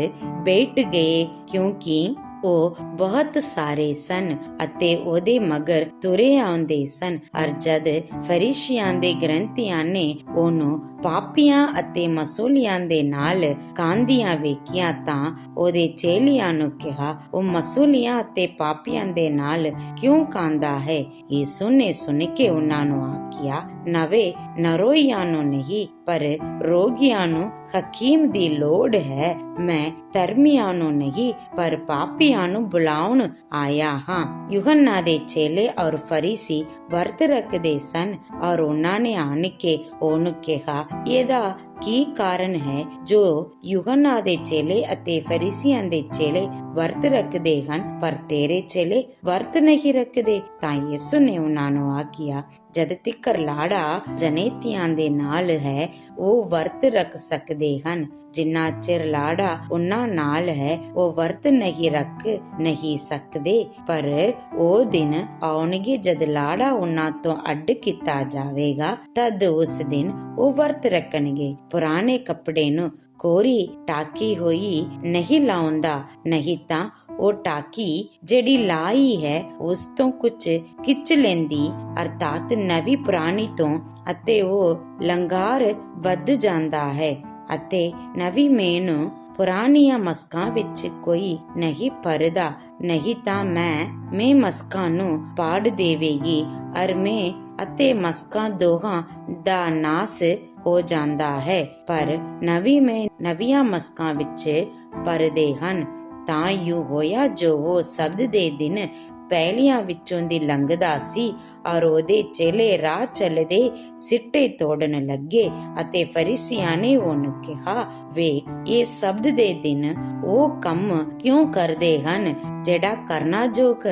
ਬੈਠ ਗਏ, ਕਿਉਂਕਿ ਉਹ ਬਹੁਤ ਸਾਰੇ ਸਨ ਅਤੇ ਉਹਦੇ ਮਗਰ ਤੁਰੇ ਆਉਂਦੇ ਸਨ। ਅਰ ਜਦ ਫਰੀਸ਼ੀਆਂ ਦੇ ਗ੍ਰੰਥੀਆਂ ਨੇ ਉਹਨੂੰ ਪਾਪੀਆਂ ਅਤੇ ਮਸੂਲੀਆਂ ਦੇ ਨਾਲ ਕਾਂਦੀਆਂ ਵੇਖਿਆ ਤਾਂ ਉਹਦੇ ਚੇਲਿਆਂ ਨੂੰ ਕਿਹਾ, ਉਹ ਮਸੂਲੀਆਂ ਅਤੇ ਪਾਪੀਆਂ ਦੇ ਨਾਲ ਕਿਉਂ ਕਾਂਦਾ ਹੈ? ਯਿਸੂ ਨੇ ਸੁਣ ਕੇ ਉਹਨਾਂ ਨੂੰ ਆਖਿਆ, ਨਵੇਂ ਨਰੋਈਆਂ ਨੂੰ ਨਹੀਂ ਪਰ ਰੋਗੀਆਂ ਨੂੰ ਹਕੀਮ ਦੀ ਲੋੜ ਹੈ। ਮੈਂ ਧਰਮੀਆਂ ਨੂੰ ਨਹੀਂ ਪਰ ਪਾਪੀਆਂ ਨੂੰ ਬੁਲਾਉਣ ਆਇਆ ਹਾਂ। ਯੂਹੰਨਾ ਦੇ ਚੇਲੇ ਔਰ ਫਰੀਸੀ ਵਰਤ ਰੱਖਦੇ ਸਨ ਔਰ ਉਹਨਾਂ ਨੇ ਆਣ ਕੇ ਉਹਨੂੰ ਕਿਹਾ, ਇਹਦਾ ਕੀ ਕਾਰਨ ਹੈ ਜੋ ਯੂਹੰਨਾ ਦੇ ਚੇਲੇ ਅਤੇ ਫਰੀਸੀਆਂ ਦੇ ਚੇਲੇ ਵਰਤ ਰੱਖਦੇ ਹਨ ਪਰ ਤੇਰੇ ਚੇਲੇ ਵਰਤ ਨਹੀਂ ਰੱਖਦੇ? ਤਾਂ ਯਿਸੂ ਨੇ ਉਹਨਾਂ ਨੂੰ ਆਖਿਆ, ਜਦ ਤੀਕਰ ਲਾੜਾ ਜਨੇਤਿਆਂ ਦੇ ਨਾਲ ਹੈ ਉਹ ਵਰਤ ਰੱਖ ਸਕਦੇ ਹਨ, ਜਿੰਨਾ ਚਿਰ ਲਾੜਾ ਉਹਨਾਂ ਨਾਲ ਹੈ ਉਹ ਵਰਤ ਨਹੀਂ ਸਕਦੇ। ਪਰ ਉਹ ਦਿਨ ਆਉਣਗੇ ਜਦ ਲਾੜਾ ਉਹਨਾਂ ਤੋਂ ਅੱਡ ਕੀਤਾ ਜਾਵੇਗਾ, ਤਦ ਉਸ ਦਿਨ ਉਹ ਵਰਤ ਰੱਖਣਗੇ। ਪੁਰਾਣੇ ਕੱਪੜੇ ਨੂੰ ਕੋਰੀ ਟਾਕੀ ਹੋਈ ਨਹੀਂ ਲਾਉਂਦਾ, ਨਹੀਂ ਤਾਂ ਉਹ ਟਾਕੀ ਜਿਹੜੀ ਲਾਈ ਹੈ ਉਸ ਤੋਂ ਕੁਝ ਖਿੱਚ ਲੈਂਦੀ ਅਰਥਾਤ ਨਵੀਂ ਪੁਰਾਣੀ ਤੋਂ, ਅਤੇ ਉਹ ਲੰਗਾਰ ਵੱਧ ਜਾਂਦਾ ਹੈ। ਅਤੇ ਨਵੀਂ ਮੇਨ ਪੁਰਾਣੀਆਂ ਮਸਕਾਂ ਵਿੱਚ ਕੋਈ ਨਹੀਂ ਭਰਦਾ, ਨਹੀਂ ਤਾਂ ਮੈਂ ਮਸਕਾਂ ਨੂੰ ਪਾੜ ਦੇਵੇਗੀ ਅਰ ਮੈਂ ਅਤੇ ਮਸਕਾਂ ਦੋਹਾਂ ਦਾ ਨਾਸ ਹੋ ਜਾਂਦਾ ਹੈ। ਪਰ ਨਵੀਂ ਮੈਂ ਨਵੀਆਂ ਮਸਕਾਂ ਵਿੱਚ ਭਰਦੇ ਹਨ। ਤਾਂ ਯੂ ਹੋਇਆ ਜੋ ਉਹ ਸਬਤ ਦੇ ਦਿਨ ਪਹਿਲਿਆਂ ਵਿੱਚੋਂ ਦੀ ਲੰਘਦਾ ਸੀ ਔਰ ਉਹਦੇ ਚੇਲੇ ਰਾਹ ਚੱਲਦੇ ਸਿੱਟੇ ਤੋੜਨ ਲੱਗੇ ਅਤੇ ਫਰੀਸੀਆਂ ਨੇ ਉਹਨੂੰ ਕਿਹਾ, ਵੇਖ ਇਹ ਸਬਤ ਦੇ ਦਿਨ ਉਹ ਕੰਮ ਕਿਉਂ ਕਰਦੇ ਹਨ? ਜਿਹੜਾ ਕਰਨਾ ਯੋਗ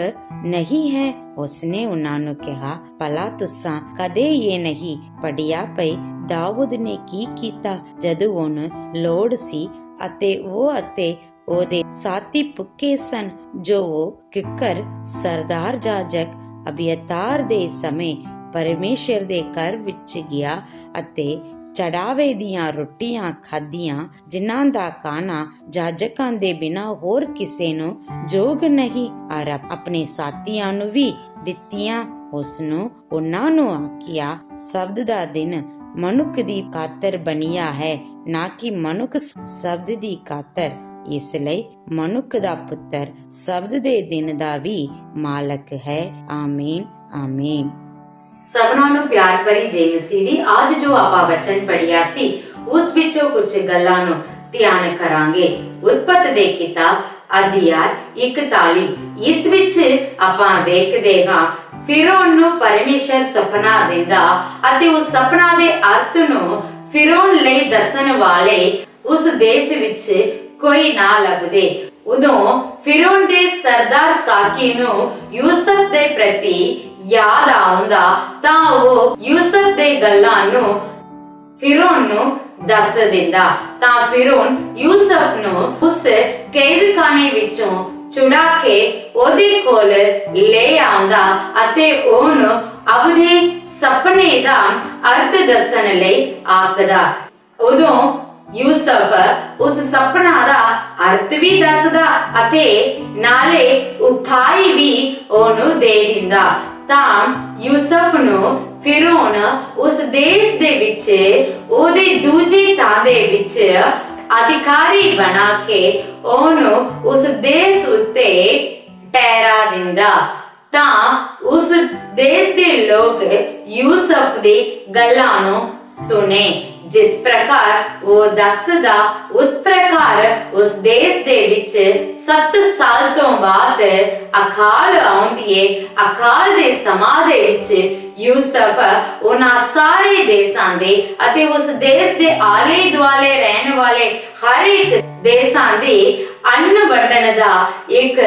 ਨਹੀਂ ਹੈ। ਉਸਨੇ ਉਹਨਾਂ ਨੂੰ ਕਿਹਾ, ਭਲਾ ਤੁਸਾਂ ਕਦੇ ਇਹ ਨਹੀਂ ਪੜਿਆ ਪਈ ਦਾਊਦ ਨੇ ਕੀ ਕੀਤਾ ਜਦੋਂ ਉਹਨੂੰ ਲੋੜ ਸੀ ਅਤੇ ਉਹ ਅਤੇ ਉਹਦੇ ਸਾਥੀ ਭੁੱਖੇ ਸਨ। ਜੋ ਉਹ ਕਿੱਕਰ ਸਰਦਾਰ ਜਾਜਕ ਅਬਿਆਤਾਰ ਦੇ ਸਮੇਂ ਪਰਮੇਸ਼ਰ ਦੇ ਘਰ ਵਿੱਚ ਗਿਆ ਅਤੇ ਚੜਾਵੇ ਦੀਆਂ ਰੋਟੀਆਂ ਖਾਧੀਆਂ, ਜਿਨ੍ਹਾਂ ਦਾ ਖਾਣਾ ਜਾਜਕਾਂ ਦੇ ਬਿਨਾਂ ਹੋਰ ਕਿਸੇ ਨੂੰ ਯੋਗ ਨਹੀਂ, ਔਰ ਆਪਣੇ ਸਾਥੀਆਂ ਨੂੰ ਵੀ ਦਿੱਤੀਆਂ। ਉਸਨੂੰ ਉਹਨਾਂ ਨੂੰ ਆਖਿਆ, ਸ਼ਬਦ ਦਾ ਦਿਨ ਮਨੁੱਖ ਦੀ ਖਾਤਰ ਬਣਿਆ ਹੈ, ਨਾ ਕਿ ਮਨੁੱਖ ਸ਼ਬਦ ਦੀ ਖਾਤਰ। ਇਸ ਲਈ ਮਨੁੱਖ ਦਾ ਪੁੱਤਰ ਸ਼ਬਦ ਦੇ ਦਿਨ ਦਾ ਵੀ ਮਾਲਕ ਹੈ। ਆਮੀਨ ਆਮੀਨ। ਸਭਨਾਂ ਨੂੰ ਪਿਆਰ ਭਰੀ ਜੈ ਮਸੀਹ ਦੀ। ਅੱਜ ਜੋ ਆਪਾਂ ਵਚਨ ਪੜਿਆ ਸੀ ਉਸ ਵਿੱਚੋਂ ਕੁਝ ਗੱਲਾਂ ਨੂੰ ਧਿਆਨ ਕਰਾਂਗੇ। ਉਤਪਤ ਦੇ ਕਿਤਾਬ ਅਧਿਆਇ 41 ਇਸ ਵਿੱਚ ਆਪਾਂ ਵੇਖਦੇ ਹਾਂ ਫਿਰੌਨ ਨੂੰ ਪਰਮੇਸ਼ਰ ਸੁਪਨਾ ਦਿੰਦਾ ਅਤੇ ਉਸ ਸੁਪਨਾ ਦੇ ਅਰਥ ਨੂੰ ਫਿਰੌਨ ਲਈ ਦੱਸਣ ਵਾਲੇ ਉਸ ਦੇਸ਼ ਵਿੱਚ ਕੋਈ ਨਾ ਲੱਭਦੇ। ਉਦੋਂ ਫਿਰੌਨ ਦੇ ਸਰਦਾਰ ਸਾਕੀ ਨੂੰ ਯੂਸਫ ਦੇ ਪ੍ਰਤੀ ਯਾਦ ਆਉਂਦਾ ਤਾਂ ਉਹ ਯੂਸਫ ਦੇ ਗੱਲਾਂ ਨੂੰ ਫਿਰੌਨ ਨੂੰ ਦੱਸ ਦਿੰਦਾ। ਤਾਂ ਫਿਰੌਨ ਯੂਸਫ ਨੂੰ ਉਸ ਕੈਦਖਾਨੇ ਵਿੱਚੋਂ ਚੁੜਾ ਕੇ ਉਹਦੇ ਕੋਲ ਲੈ ਆਉਂਦਾ ਅਤੇ ਉਹਨੂੰ ਆਪਣੇ ਸੁਪਨੇ ਦਾ ਅਰਥ ਦੱਸਣ ਲਈ ਆਖਦਾ। ਉਦੋਂ ਯੂਸਫ ਉਸ ਸੁਪਨਾ ਦਾ ਅਰਥ ਵੀ ਦੱਸਦਾ ਅਤੇ ਨਾਲੇ ਉਪਾਅ ਵੀ ਉਹਨੂੰ ਦੇ ਦਿੰਦਾ। ਤਾਂ ਯੂਸਫ ਨੂੰ ਫਿਰੌਨ ਉਸ ਦੇਸ਼ ਦੇ ਵਿੱਚ ਉਹਦੇ ਦੂਜੇ ਥਾਂ ਦੇ ਵਿੱਚ ਅਧਿਕਾਰੀ ਬਣਾ ਕੇ ਉਹਨੂੰ ਉਸ ਦੇਸ਼ ਉੱਤੇ ਠਹਿਰਾ ਦਿੰਦਾ। ਤਾਂ ਉਸ ਦੇਸ਼ ਦੇ ਲੋਕ ਯੂਸਫ ਦੀ ਗੱਲਾਂ ਨੂੰ ਸੁਣੇ। ਜਿਸ ਪ੍ਰਕਾਰ ਉਹ ਦੱਸਦਾ ਉਸ ਪ੍ਰਕਾਰ ਉਸ ਦੇਸ਼ ਦੇ ਵਿੱਚ 7 ਸਾਲ ਤੋਂ ਬਾਅਦ ਅਕਾਲ ਆਉਂਦੀ ਏ। ਅਕਾਲ ਦੇ ਸਮਾਂ ਦੇ ਵਿੱਚ ਯੂਸਫ ਉਹਨਾਂ ਸਾਰੇ ਦੇਸ਼ਾਂ ਦੇ ਅਤੇ ਉਸ ਦੇਸ਼ ਦੇ ਆਲੇ ਦੁਆਲੇ ਰਹਿਣ ਵਾਲੇ ਹਰ ਇੱਕ ਦੇਸ਼ਾਂ ਦੇ ਅੰਨ ਵੰਡਣ ਦਾ ਇੱਕ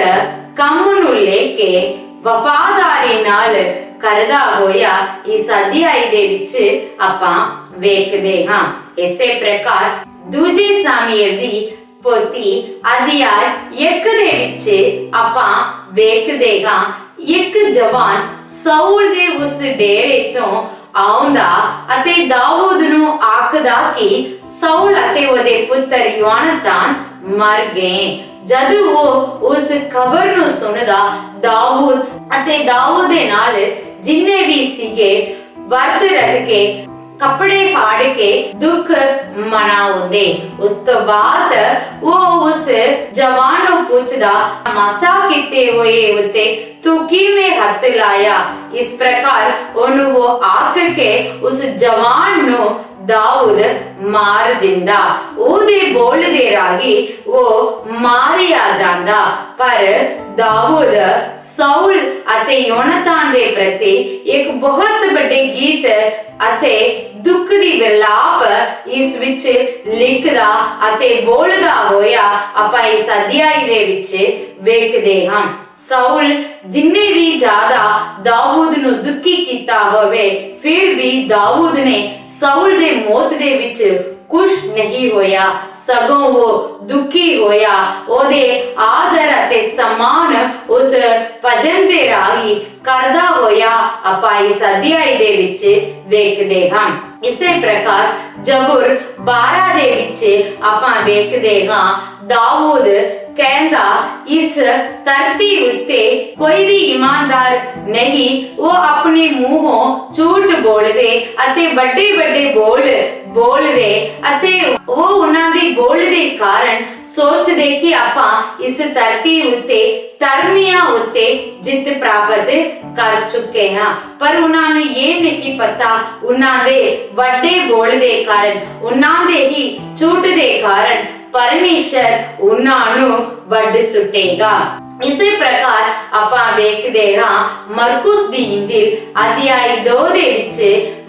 ਕੰਮ ਨੂੰ ਲੈ ਕੇ ਵਫਾਦਾਰੀ ਨਾਲ ਕਰਦਾ ਹੋਇਆ ਇਸ ਅਧਿਆਇ ਦੇ ਵਿੱਚ ਆਪਾਂ ਵੇਖਦੇ ਹਾਂ। ਇਸੇ ਪ੍ਰਕਾਰ ਦੂਜੇ ਸਾਮੂਏਲ ਦੀ ਪੋਥੀ ਅਧਿਆਇ 1 ਦੇ ਵਿੱਚ ਆਪਾਂ ਵੇਖਦੇ ਹਾਂ ਇੱਕ ਜਵਾਨ ਸਾਊਲ ਦੇ ਉਸ ਡੇਰੇ ਤੋਂ ਆਉਂਦਾ ਅਤੇ ਦਾਊਦ ਨੂੰ ਆਖਦਾ ਕਿ ਸਾਊਲ ਅਤੇ ਉਹਦੇ ਪੁੱਤਰ ਯੋਨਾਤਾਨ ਮਰ ਗਏ। ਜਦੋਂ ਉਹ ਉਸ ਖਬਰ ਨੂੰ ਸੁਣਦਾ ਦਾਊਦ ਅਤੇ ਦਾਊਦ ਦੇ ਨਾਲ ਜਿੰਨੇ ਵੀ ਸੀਗੇ ਵਰਤ ਰੱਖ ਕੇ ਕੱਪੜੇ ਫਾੜ ਕੇ ਦੁੱਖ ਮਨਾਉਂਦੇ। ਉਸ ਤੋਂ ਬਾਅਦ ਉਹ ਉਸ ਜਵਾਨ ਨੂੰ ਪੁੱਛਦਾ, ਮਸਾ ਕੀਤੇ ਹੋਏ ਉੱਤੇ ਤੂੰ ਕਿਵੇਂ ਹੱਥ ਲਾਇਆ? ਇਸ ਪ੍ਰਕਾਰ ਉਹਨੂੰ ਉਹ ਆਖ ਕੇ ਉਸ ਜਵਾਨ ਨੂੰ ਦਾਊਦ ਮਾਰ ਦਿੰਦਾ। ਉਹਦੇ ਬੋਲ ਦੇ ਰਾਹੀਂ ਉਹ ਮਾਰਿਆ ਜਾਂਦਾ। ਪਰ ਦਾਊਦ ਸਾਊਲ ਅਤੇ ਯੋਨਾਤਾਨ ਦੇ ਪ੍ਰਤੀ ਇੱਕ ਬਹੁਤ ਵੱਡੇ ਗੀਤ ਅਤੇ ਦੁੱਖ ਦੀ ਵਿਲਾਪ ਇਸ ਵਿੱਚ ਲਿਖਦਾ ਅਤੇ ਬੋਲਦਾ ਹੋਇਆ ਆਪਾਂ ਇਸ ਅਧਿਆਇ ਦੇ ਵਿੱਚ ਵੇਖਦੇ ਹਾਂ। ਸਾਊਲ ਜਿੰਨੇ ਵੀ ਜ਼ਿਆਦਾ ਦਾਊਦ ਨੂੰ ਦੁਖੀ ਕੀਤਾ ਹੋਵੇ, ਫਿਰ ਵੀ ਦਾਊਦ ਨੇ ਸਾਊਲ ਦੇ ਮੌਤ ਦੇ ਵਿੱਚ ਖੁਸ਼ ਨਹੀਂ ਹੋਇਆ, ਸਗੋਂ ਉਹ ਦੁਖੀ ਹੋਇਆ। ਉਹਦੇ ਆਦਰ ਅਤੇ ਸਨਮਾਨ ਉਸ ਭਜਨ ਦੇ ਰਾਹੀਂ ਕਰਦਾ ਹੋਇਆ ਆਪਾਂ ਇਸ ਅਧਿਆਇ ਦੇ ਵਿੱਚ ਵੇਖਦੇ ਹਾਂ। ਇਸੇ ਪ੍ਰਕਾਰ ਜ਼ਬੂਰ 12 ਦੇ ਵਿੱਚ ਆਪਾਂ ਵੇਖਦੇ ਹਾਂ ਦਾਊਦ ਕਹਿੰਦਾ, ਇਸ ਧਰਤੀ ਉੱਤੇ ਕੋਈ ਵੀ ਇਮਾਨਦਾਰ ਨਹੀਂ, ਉਹ ਆਪਣੇ ਮੂੰਹੋਂ ਝੂਠ ਬੋਲਦੇ ਅਤੇ ਵੱਡੇ ਵੱਡੇ ਬੋਲਦੇ ਅਤੇ ਉਹ ਉਹਨਾਂ ਦੇ ਬੋਲ ਦੇ ਕਾਰਨ ਸੋਚਦੇ ਕਿ ਆਪਾਂ ਇਸ ਧਰਤੀ ਉੱਤੇ ਧਰਮੀਆਂ ਉੱਤੇ ਜਿੱਤ ਪ੍ਰਾਪਤ ਕਰ ਚੁੱਕੇ ਹਾਂ। ਪਰ ਉਹਨਾਂ ਨੂੰ ਇਹ ਨਹੀਂ ਪਤਾ ਉਹਨਾਂ ਦੇ ਵੱਡੇ ਬੋਲ ਦੇ ਕਾਰਨ, ਉਹਨਾਂ ਦੇ ਹੀ ਝੂਠ ਦੇ ਕਾਰਨ ਪਰਮੇਸ਼ਰ ਉਹਨਾਂ ਨੂੰ ਵੱਢ ਸੁੱਟੇਗਾ। ਇਸੇ ਪ੍ਰਕਾਰ ਆਪਾਂ ਵੇਖਦੇ ਹਾਂ ਮਰਕੁਸ ਦੀ ਇੰਜੀਲ ਅਧਿਆਇ 2 ਦੇ ਵਿੱਚ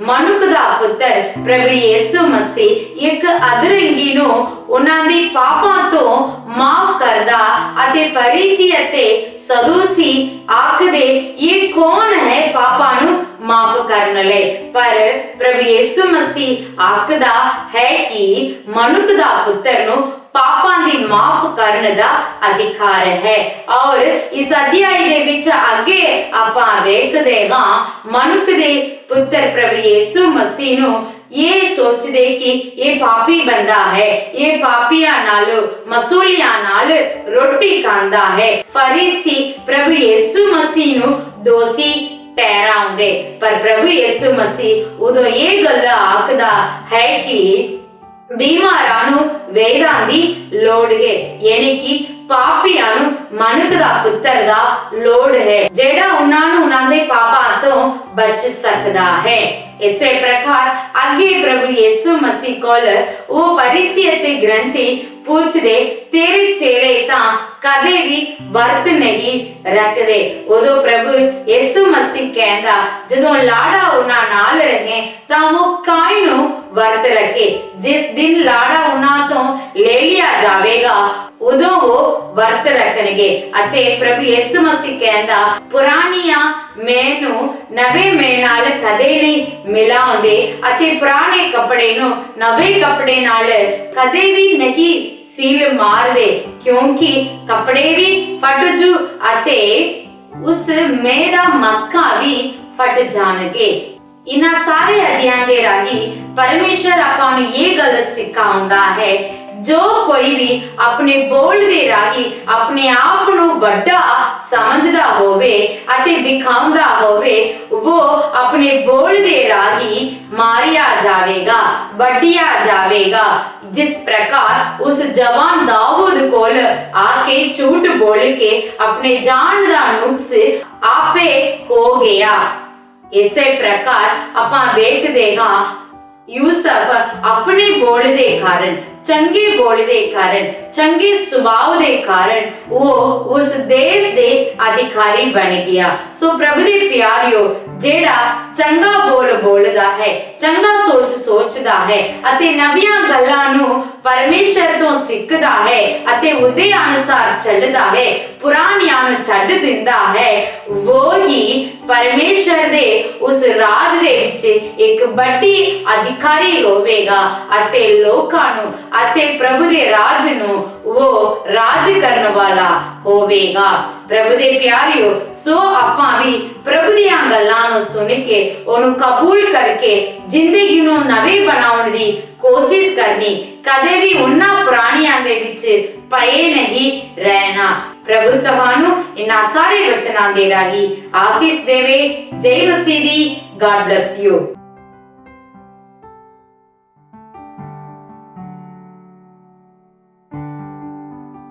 ਮਨੁੱਖ ਦਾ ਪੁੱਤਰ ਪ੍ਰਭੂ ਯਿਸੂ ਮਸੀਹ ਇੱਕ ਅਧਰੰਗੀ ਨੂੰ ਉਹਨਾਂ ਦੇ ਪਾਪਾਂ ਤੋਂ ਮਾਫ ਕਰਦਾ ਅਤੇ ਫਰੀਸੀ ਅਤੇ ਸਦੂਸੀ ਆਖਦੇ ਇਹ ਕੌਣ ਹੈ ਪਾਪਾਂ ਨੂੰ ਮਾਫ ਕਰਨ ਲਈ, ਪਰ ਪ੍ਰਭੂ ਯਿਸੂ ਮਸੀਹ ਆਖਦਾ ਹੈ ਕਿ ਮਨੁੱਖ ਦਾ ਪੁੱਤਰ ਨੂੰ ਪਾਪਾਂ ਦੀ ਮਾਫ ਕਰਨ ਦਾ ਅਧਿਕਾਰ ਹੈ। ਔਰ ਇਸ ਅਧਿਆਇ ਦੇ ਵਿੱਚ ਅੱਗੇ ਆਪਾਂ ਵੇਖਦੇ ਹਾਂ ਮਨੁੱਖ ਦੇ ਪੁੱਤਰ ਪ੍ਰਭੂ ਯਿਸੂ ਮਸੀਹ ਨੂੰ ਇਹ ਸੋਚਦੇ ਕਿ ਇਹ ਪਾਪੀ ਬੰਦਾ ਹੈ, ਇਹ ਪਾਪੀਆਂ ਨਾਲ ਮਸੂਲੀਆਂ ਨਾਲ ਰੋਟੀ ਖਾਂਦਾ ਹੈ। ਫਰੀਸੀ ਪ੍ਰਭੂ ਯਿਸੂ ਮਸੀਹ ਨੂੰ ਦੋਸ਼ੀ ਠਹਿਰਾਉਂਦੇ, ਪਰ ਪ੍ਰਭੂ ਯਿਸੂ ਮਸੀਹ ਉਦੋਂ ਇਹ ਗੱਲ ਆਖਦਾ ਹੈ ਕਿ ਬਿਮਾਰਾਂ ਨੂੰ ਵੇਦਾਂ ਦੀ ਲੋੜ ਹੈ, ਯਾਨੀ ਕਿ ਪਾਪੀਆਂ ਨੂੰ ਮਨੁੱਖ ਦਾ ਪੁੱਤਰ ਦਾ ਲੋੜ ਹੈ ਜਿਹੜਾ ਉਹਨਾਂ ਨੂੰ ਉਹਨਾਂ ਦੇ ਪਾਪਾਂ ਤੋਂ ਬਚ ਸਕਦਾ ਹੈ। ਇਸੇ ਪ੍ਰਕਾਰ ਅੱਗੇ ਪ੍ਰਭੂ ਯਿਸੂ ਮਸੀਹ ਕੋਲ ਉਹ ਫਰੀਸੀ ਅਤੇ ਗ੍ਰੰਥੀ ਪੁੱਛਦੇ ਤੇਰੇ ਚੇਲੇ ਤਾਂ ਕਦੇ ਵੀ ਵਰਤ ਨਹੀਂ ਰੱਖਦੇ। ਉਦੋਂ ਪ੍ਰਭੂ ਯਿਸੂ ਮਸੀਹ ਕਹਿੰਦਾ ਜਦੋਂ ਲਾੜਾ ਉਹਨਾਂ ਨਾਲ ਰਹੇ ਤਾਂ ਉਹ ਕਾਇ ਨੂੰ ਵਰਤ ਰੱਖੇ, ਜਿਸ ਦਿਨ ਲਾੜਾ ਉਹਨਾਂ ਤੋਂ ਲੈ ਲਿਆ ਜਾਵੇਗਾ ਉਦੋਂ ਉਹ ਵਰਤ ਰੱਖਣਗੇ। ਅਤੇ ਪ੍ਰਭੂ ਯਿਸੂ ਮਸੀਹ ਕਹਿੰਦਾ ਪੁਰਾਣੀਆਂ ਮੇਹ ਨੂੰ ਨਵੇਂ ਮੇਹ ਨਾਲ ਕਦੇ ਨਹੀਂ ਮਿਲਾਉਂਦੇ ਅਤੇ ਪੁਰਾਣੇ ਕੱਪੜੇ ਨੂੰ ਨਵੇਂ ਕੱਪੜੇ ਨਾਲ ਕਦੇ ਵੀ ਨਹੀਂ ਸੀਲ ਮਾਰਦੇ, ਕਿਉਂਕਿ ਕੱਪੜੇ ਵੀ ਫਟ ਜੂ ਅਤੇ ਉਸ ਮੇਹ ਦਾ ਮਸਕਾ ਵੀ ਫਟ ਜਾਣਗੇ। ਇਹਨਾਂ ਸਾਰੇ ਅਧਿਆਇ ਦੇ ਰਾਹੀਂ ਪਰਮੇਸ਼ਰ ਆਪਾਂ ਨੂੰ ਇਹ ਗੱਲ ਸਿਖਾਉਂਦਾ ਹੈ ਜੋ ਕੋਈ ਵੀ ਆਪਣੇ ਬੋਲ ਦੇ ਰਾਹੀਂ ਆਪਣੇ ਆਪ ਨੂੰ ਵੱਡਾ ਸਮਝਦਾ ਹੋਵੇ ਅਤੇ ਦਿਖਾਉਂਦਾ ਹੋਵੇ ਉਹ ਆਪਣੇ ਬੋਲ ਦੇ ਰਾਹੀਂ ਮਾਰਿਆ ਜਾਵੇਗਾ, ਵੱਢਿਆ ਜਾਵੇਗਾ। ਜਿਸ ਪ੍ਰਕਾਰ ਉਸ ਜਵਾਨ ਦਾਊਦ ਕੋਲ ਆ ਕੇ ਝੂਠ ਬੋਲ ਕੇ ਆਪਣੇ ਜਾਨ ਦਾ ਨੁਕਸ ਆਪੇ ਹੋ ਗਿਆ। ਇਸੇ ਪ੍ਰਕਾਰ ਆਪਾਂ ਵੇਖਦੇ ਹਾਂ ਯੂਸਫ ਆਪਣੇ ਬੋਲ ਦੇ ਕਾਰਨ, ਚੰਗੇ ਬੋਲ ਦੇ ਕਾਰਨ, ਚੰਗੇ ਸੁਭਾਅ ਦੇ ਕਾਰਨ ਉਹ ਉਸ ਦੇਸ਼ ਦੇ ਅਧਿਕਾਰੀ ਬਣ ਗਿਆ। ਸੋ ਪ੍ਰਭੂ ਦੇ ਪਿਆਰਿਓ, ਜਿਹੜਾ ਚੰਗਾ ਬੋਲ ਬੋਲਦਾ ਹੈ, ਚੰਗਾ ਸੋਚ ਸੋਚਦਾ ਹੈ ਅਤੇ ਨਵੀਆਂ ਗੱਲਾਂ ਨੂੰ ਪਰਮੇਸ਼ਰ ਤੋਂ ਸਿੱਖਦਾ ਹੈ ਅਤੇ ਉਹਦੇ ਅਨੁਸਾਰ ਚੱਲਦਾ ਹੈ, ਪੁਰਾਣਿਆਂ ਨੂੰ ਛੱਡ ਦਿੰਦਾ ਹੈ, ਉਹ ਹੀ ਪਰਮੇਸ਼ਰ ਦੇ ਉਸ ਰਾਜ ਦੇ ਵਿੱਚ ਇੱਕ ਵੱਡੀ ਅਧਿਕਾਰੀ ਹੋਵੇਗਾ ਅਤੇ ਲੋਕਾਂ ਨੂੰ ਅਤੇ ਪ੍ਰਭੂ ਦੇ ਰਾਜ ਨੂੰ ਉਹ ਰਾਜ ਕਰਨ ਵਾਲਾ ਹੋਵੇਗਾ। ਪ੍ਰਭੂ ਦੇ ਪਿਆਰਿਓ, ਸੋ ਆਪਾਂ ਵੀ ਪ੍ਰਭੂ ਦੀਆਂ ਗੱਲਾਂ ਨੂੰ ਸੁਣ ਕੇ ਉਹਨੂੰ ਕਬੂਲ ਕਰਕੇ ਜ਼ਿੰਦਗੀ ਨੂੰ ਨਵੀਂ ਬਣਾਉਣ ਦੀ ਕੋਸ਼ਿਸ਼ ਕਰਨੀ, ਕਦੇ ਵੀ ਉਹਨਾਂ ਪੁਰਾਣਿਆਂ ਦੇ ਵਿੱਚ ਪਏ ਨਹੀਂ ਰਹਿਣਾ। ਪ੍ਰਭੂ ਤੁਹਾਨੂੰ ਇਹਨਾਂ ਸਾਰੇ ਵਚਨਾਂ ਦੇ ਰਾਹੀਂ ਆਸੀਸ ਦੇਵੇ। ਜੈ ਮਸੀਹ ਦੀ। God bless you.